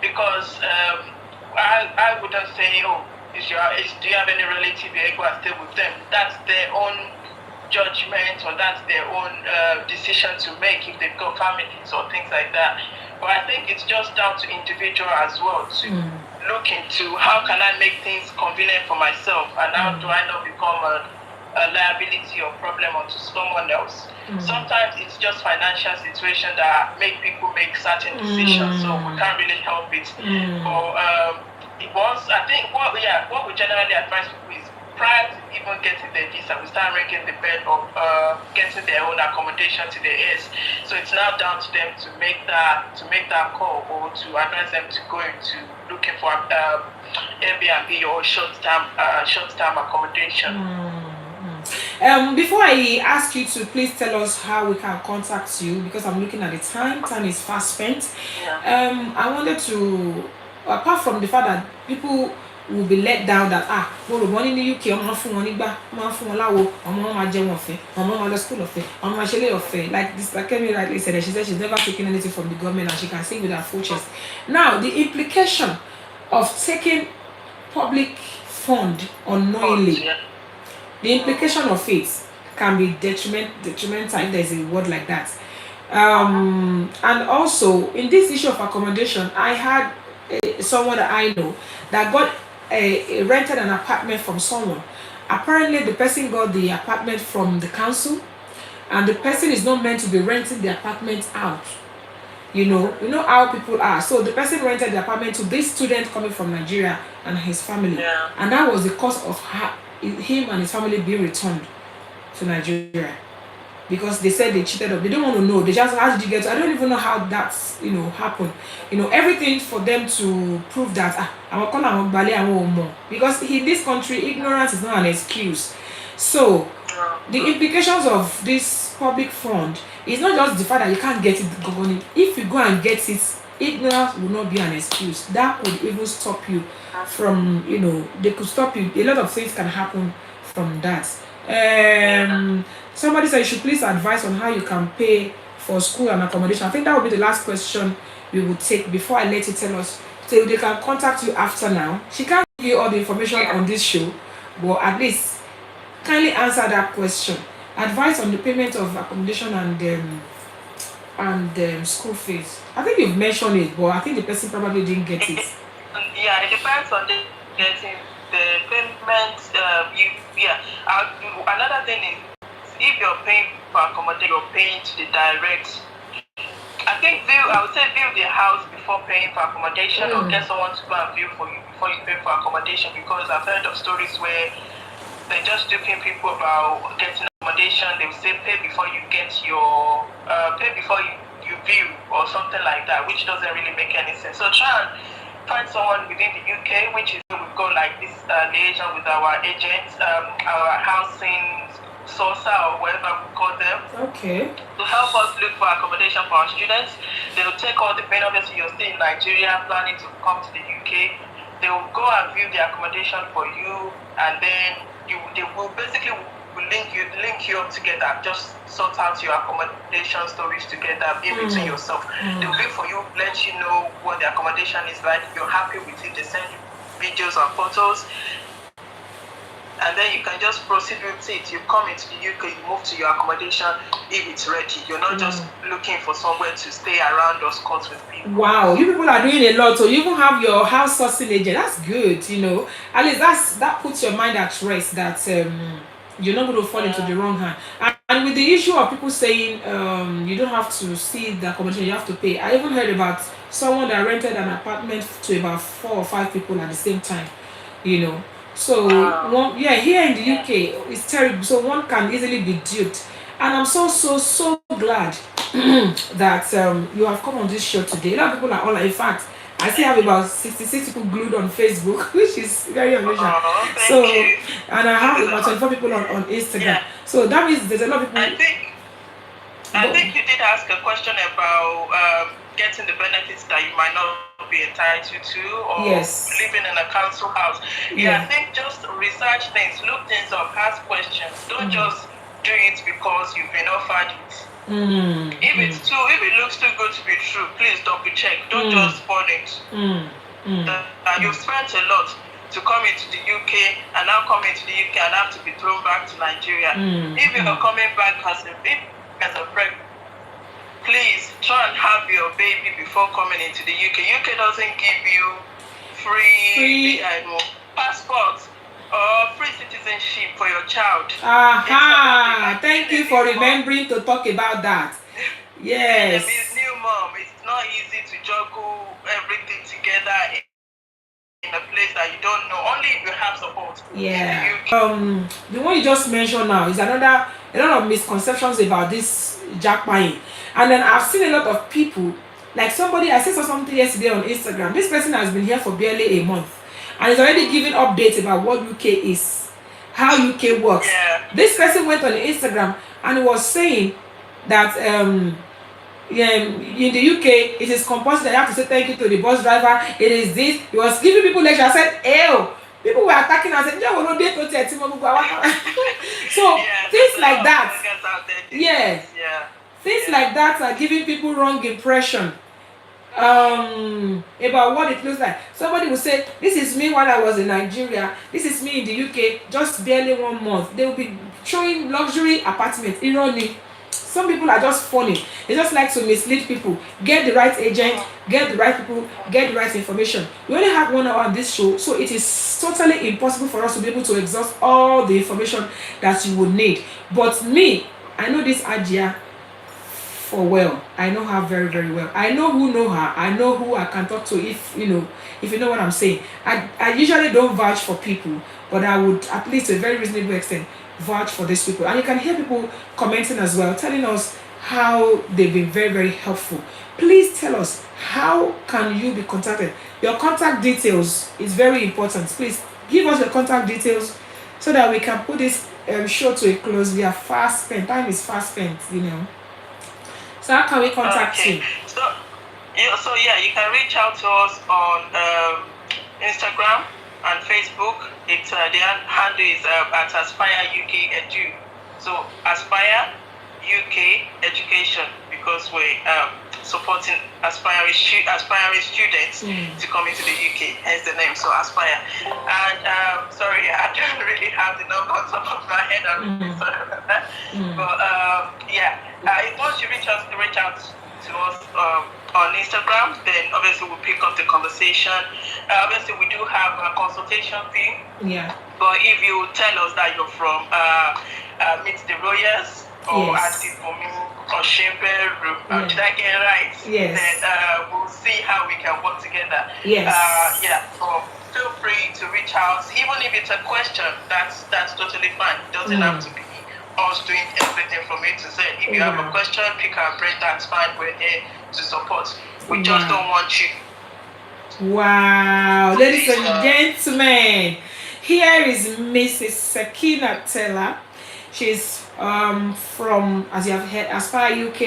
because I wouldn't say, do you have any relative you're able to stay with them? That's their own judgment, or that's their own decision to make if they've got families or things like that. But I think it's just down to individual as well to look into how can I make things convenient for myself, and how do I not become a liability or problem onto someone else. Sometimes it's just financial situation that make people make certain decisions, so we can't really help it. But I think what we generally advise people is, prior to even getting their visa, we start ringing the bell of getting their own accommodation to their ears. So it's now down to them to make that call, or to advise them to go into looking for Airbnb or short-term accommodation. Before I ask you to please tell us how we can contact you, because I'm looking at the time is fast spent. I wanted to, apart from the fact that people will be let down that money in the UK, school like this, like Kemi rightly said, she said she's never taken anything from the government, and she can sing with her full chest. Now the implication of taking public fund unknowingly, the implication of it can be detrimental, if there's a word like that. And also in this issue of accommodation, I had someone that I know that got rented an apartment from someone. Apparently the person got the apartment from the council, and the person is not meant to be renting the apartment out. You know how people are. So the person rented the apartment to this student coming from Nigeria and his family, and that was the cause of him and his family being returned to Nigeria, because they said they cheated up. They don't want to know. They just, how did you get to? I don't even know how that's happened. Everything for them to prove that because in this country ignorance is not an excuse. So the implications of this public fund is not just the fact that you can't get it governing. If you go and get it, ignorance will not be an excuse. That could even stop you from, they could stop you. A lot of things can happen from that. Somebody said you should please advise on how you can pay for school and accommodation. I think that would be the last question we would take before I let you tell us. So they can contact you after now. She can't give you all the information on this show, but at least kindly answer that question. Advice on the payment of accommodation and school fees. I think you've mentioned it, but I think the person probably didn't get it. It depends on getting the payment. Another thing is, if you're paying for accommodation, you're paying to the direct. I would say view the house before paying for accommodation, or get someone to go and view for you before you pay for accommodation, because I've heard of stories where they're just duping people about getting accommodation. They will say pay before you get your pay before view or something like that, which doesn't really make any sense. So try and find someone within the UK, which is we've got like this liaison with our agents, our housing sourcer or whatever we call them. Okay. To help us look for accommodation for our students. They'll take all the pain. Obviously, you're still in Nigeria, planning to come to the UK. They will go and view the accommodation for you, and then they will basically link you up together. Just sort out your accommodation stories together in between yourself. They'll wait for you, let you know what the accommodation is like. You're happy with it. They send you videos and photos, and then you can just proceed with it. You come into the UK, you move to your accommodation if it's ready. You're not just looking for somewhere to stay around or squat with people. Wow, you people are doing a lot. So you even have your house sourcing agent. That's good, you know. At least that puts your mind at rest that you're not going to fall into the wrong hand. And with the issue of people saying you don't have to see the accommodation, you have to pay. I even heard about someone that rented an apartment to about 4 or 5 people at the same time, you know. So here in the UK it's terrible. So one can easily be duped. And I'm so glad that you have come on this show today. A lot of people are online. In fact, I still have about 66 people glued on Facebook, which is very unusual. So You. and I have about 24 people on Instagram. Yeah. So that means there's a lot of people. I think you did ask a question about getting the benefits that you might not be entitled to, or living in a council house. I think just research things, look things up, ask questions. Don't just do it because you've been offered it. If it looks too good to be true, please double check. Don't just fund it. You've spent a lot to come into the UK, and now come into the UK and have to be thrown back to Nigeria. If you're coming back as a pregnant, please try and have your baby before coming into the UK. UK doesn't give you free passports or free citizenship for your child. Thank you for remembering to talk about that. Yes. As new mom, it's not easy to juggle everything together in a place that you don't know. Only if you have support. The one you just mentioned now is a lot of misconceptions about this Japa. And then I've seen a lot of people, like somebody, I saw something yesterday on Instagram. This person has been here for barely a month and is already giving updates about what UK is, how UK works. This person went on Instagram and was saying that in the UK it is compulsory that you have to say thank you to the bus driver. It is this. He was giving people lecture. I said, ew. People were attacking us and so things like that. Things like that are giving people wrong impression about what it looks like. Somebody will say, this is me when I was in Nigeria, this is me in the UK, just barely 1 month. They will be showing luxury apartments. Irony. Some people are just funny. They just like to mislead people. Get the right agent, get the right people, get the right information. We only have 1 hour on this show, so it is totally impossible for us to be able to exhaust all the information that you would need. But me, I know this Ajia for well. I know her very, very well. I know who know her. I know who I can talk to if you know what I'm saying. I usually don't vouch for people, but I would, at least to a very reasonable extent, vouch for these people. And you can hear people commenting as well, telling us how they've been very, very helpful. Please tell us, how can you be contacted? Your contact details is very important. Please give us your contact details so that we can put this show to a close. We are fast spent. Time is fast spent, So how can we contact you? So you can reach out to us on Instagram and Facebook. It's the handle is at Aspire UK Edu. So Aspire UK Education, because we're supporting aspiring students to come into the UK, hence the name. So Aspire. And sorry, I don't really have the number on top of my head. I'm really sorry about that. But once you reach out to us on Instagram, then obviously we'll pick up the conversation. Obviously we do have a consultation fee. But if you tell us that you're from Meet the Royals or Adipomu or Shemperu, did I get it right? Yes. Then we'll see how we can work together. Yes. So feel free to reach out. Even if it's a question, that's totally fine. It doesn't have to be us doing everything from A to Z. If you have a question, pick our brain, that's fine. We're here to support. We just don't want you. Wow, ladies and gentlemen, here is Mrs. Sakina Teller. She's from, as you have heard, Aspire UK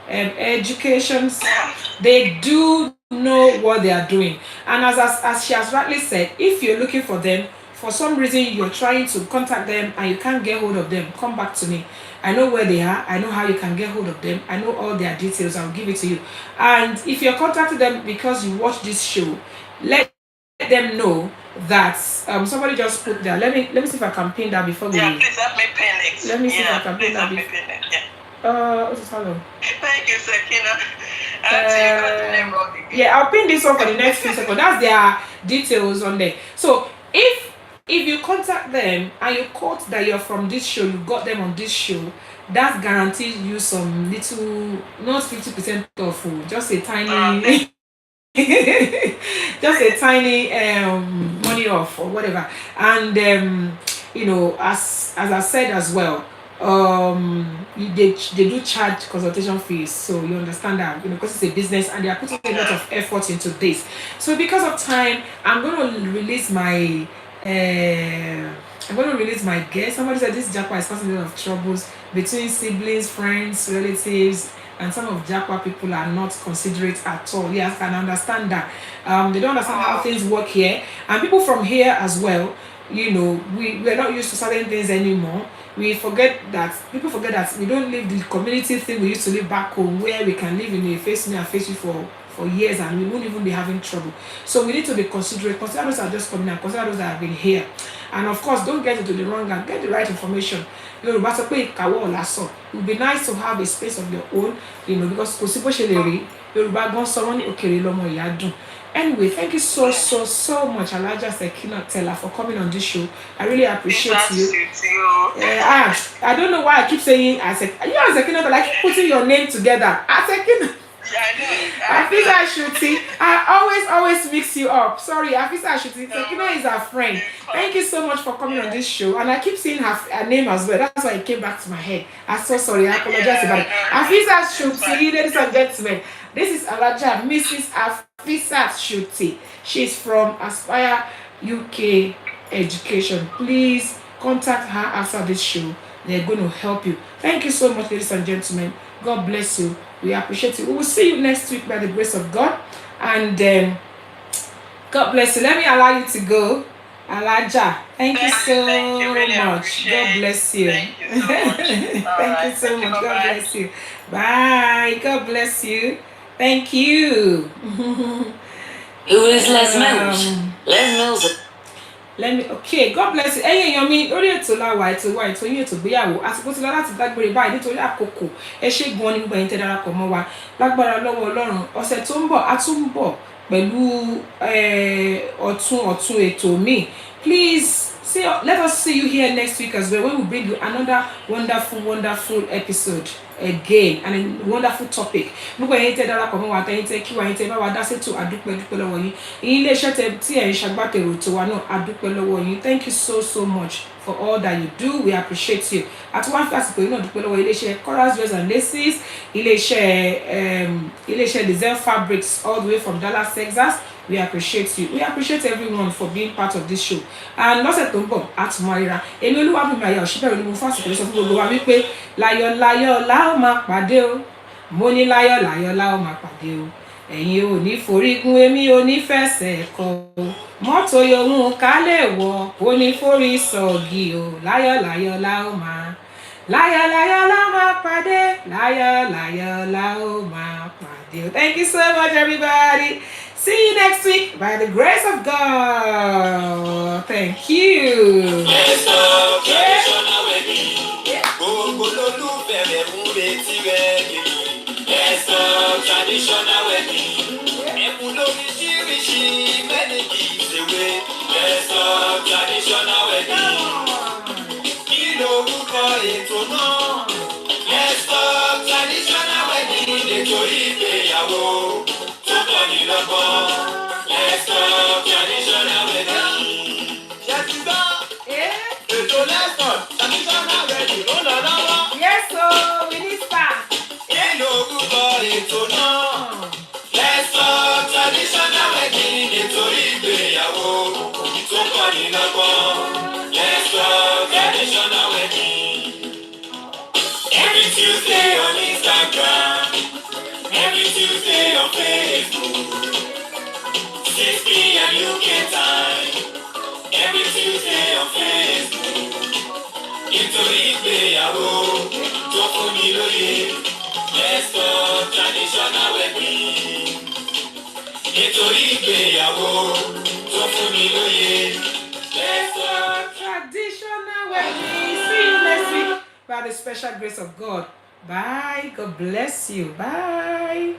Education. They do know what they are doing, and as she has rightly said, if you're looking for them, for some reason you're trying to contact them and you can't get hold of them, come back to me. I know where they are. I know how you can get hold of them. I know all their details. I'll give it to you. And if you're contacting them because you watch this show, let them know that somebody just put there. Let me see if I can pin that before we. Yeah, please help me pin it. Let me see if I can pin that before. Hello. Thank you, Sakina. Yeah, I'll pin this one for the next few seconds. That's their details on there. So if you contact them and you quote that you're from this show, you got them on this show, that guarantees you some little, not 50% off, just a tiny, just a tiny money off or whatever. And as I said as well, they do charge consultation fees, so you understand that, because it's a business and they are putting a lot of effort into this. So because of time, I'm going to release my guest. Somebody said this Japa is causing a lot of troubles between siblings, friends, relatives, and some of Japa people are not considerate at all. Yes, I can understand that. They don't understand how things work here, and people from here as well. We're not used to certain things anymore. People forget that we don't live the community thing we used to live back home, where we can live in a face me and face you for years and we won't even be having trouble. So we need to be considerate. Consider those that are just coming and consider those that have been here. And of course, don't get into the wrong and get the right information. It would be nice to have a space of your own, because anyway, thank you so much, Alaja Sakina Teller, for coming on this show. I really appreciate you. I don't know why I keep saying Sakina, but I keep putting your name together. Sakina. Afisa Shuti. I always mix you up. Sorry, Afisa Shuti. Sakina is our friend. Thank you so much for coming on this show. And I keep seeing her name as well. That's why it came back to my head. I'm so sorry. I apologize about it. Afisa Shuti, ladies and gentlemen. This is Alaja, Mrs. Afisa Shuti. She's from Aspire UK Education. Please contact her after this show. They're going to help you. Thank you so much, ladies and gentlemen. God bless you. We appreciate you. We will see you next week by the grace of God. And God bless you. Let me allow you to go. Alaja, thank you so much. God bless you. Thank you so much. Thank you so much. God bless you. Bye. God bless you. Thank you. Who is Les Mills? Les Mills. Okay, God bless you. Èèyàn mi lórí ètò láwa ètò yín ètò ìgbéyàwó àsìkò tí lọ láti dágbére báyìí nítorí àkókò ẹ ṣé gan ni gbogbo ẹ̀yin tẹ́ darapọ̀ mọ́ wa lágbára lọ́wọ́ Ọlọ́run ọ̀sẹ̀ tó ń bọ̀ á tún ń bọ̀ pẹ̀lú ọ̀tun ètò míì. Please let us see you here next week as well, when we bring you another wonderful episode again and a wonderful topic. Gbogbo ẹ̀yin tẹ́ darapọ̀ mọ́ wa, tẹ́yin tẹ́ kí wa, ẹ̀yin tẹ́ bá wa dá sétò adúpẹ́ lọ́wọ́ yín. Ilé iṣẹ́ tí ẹ̀ ń ṣagbátẹrù ètò wa náà adúpẹ́ lọ́wọ́ yín. Thank you so much for all that you do. We appreciate you. Àti wọ́n á fi àsìkò yìí náà dúpẹ́ lọ́wọ́ ilé iṣẹ́ Coral Dress and Laces, ilé iṣẹ́ Design Fabrics all the way from Dallas, Texas. We appreciate you. We appreciate everyone for being part of this show. And lọ́sẹ̀ tó ń bọ̀ àtúmọ̀ríra èmi Olúwabùnmi àyà òṣìbẹ̀rẹ̀ ni mo fún àsìkò yìí sọ fún gbogbo wa wípé láyọ̀ la ó máa pàdé o. Mo ní láyọ̀ la ó máa pàdé o. Ẹ̀yin ò ní forígun, èmi ò ní fẹsẹ̀ kọ o. Mọ́tò yòówù ká lè wọ̀ kò ní forí sọ̀gì o. Láyọ̀ la ó máa pàdé. Láyọ̀ la ó máa pàdé o. Thank you so much, everybody. See you next week by the grace of God. Thank you. Eto Igbeyawo. Let's go, traditional wedding. Yes, you go. Yeah. Let's go, traditional wedding. Oh, la, la. Let's talk traditional wedding. Every Tuesday on Instagram, every Tuesday on Facebook, 6 p.m. UK time, every Tuesday on Facebook. Eto Igbeyawo, tó fún mi lóye. Let's talk traditional wedding. Eto Igbeyawo, tó fún mi lóye. Let's talk traditional wedding. See you next week by the special grace of God. Bye. God bless you. Bye.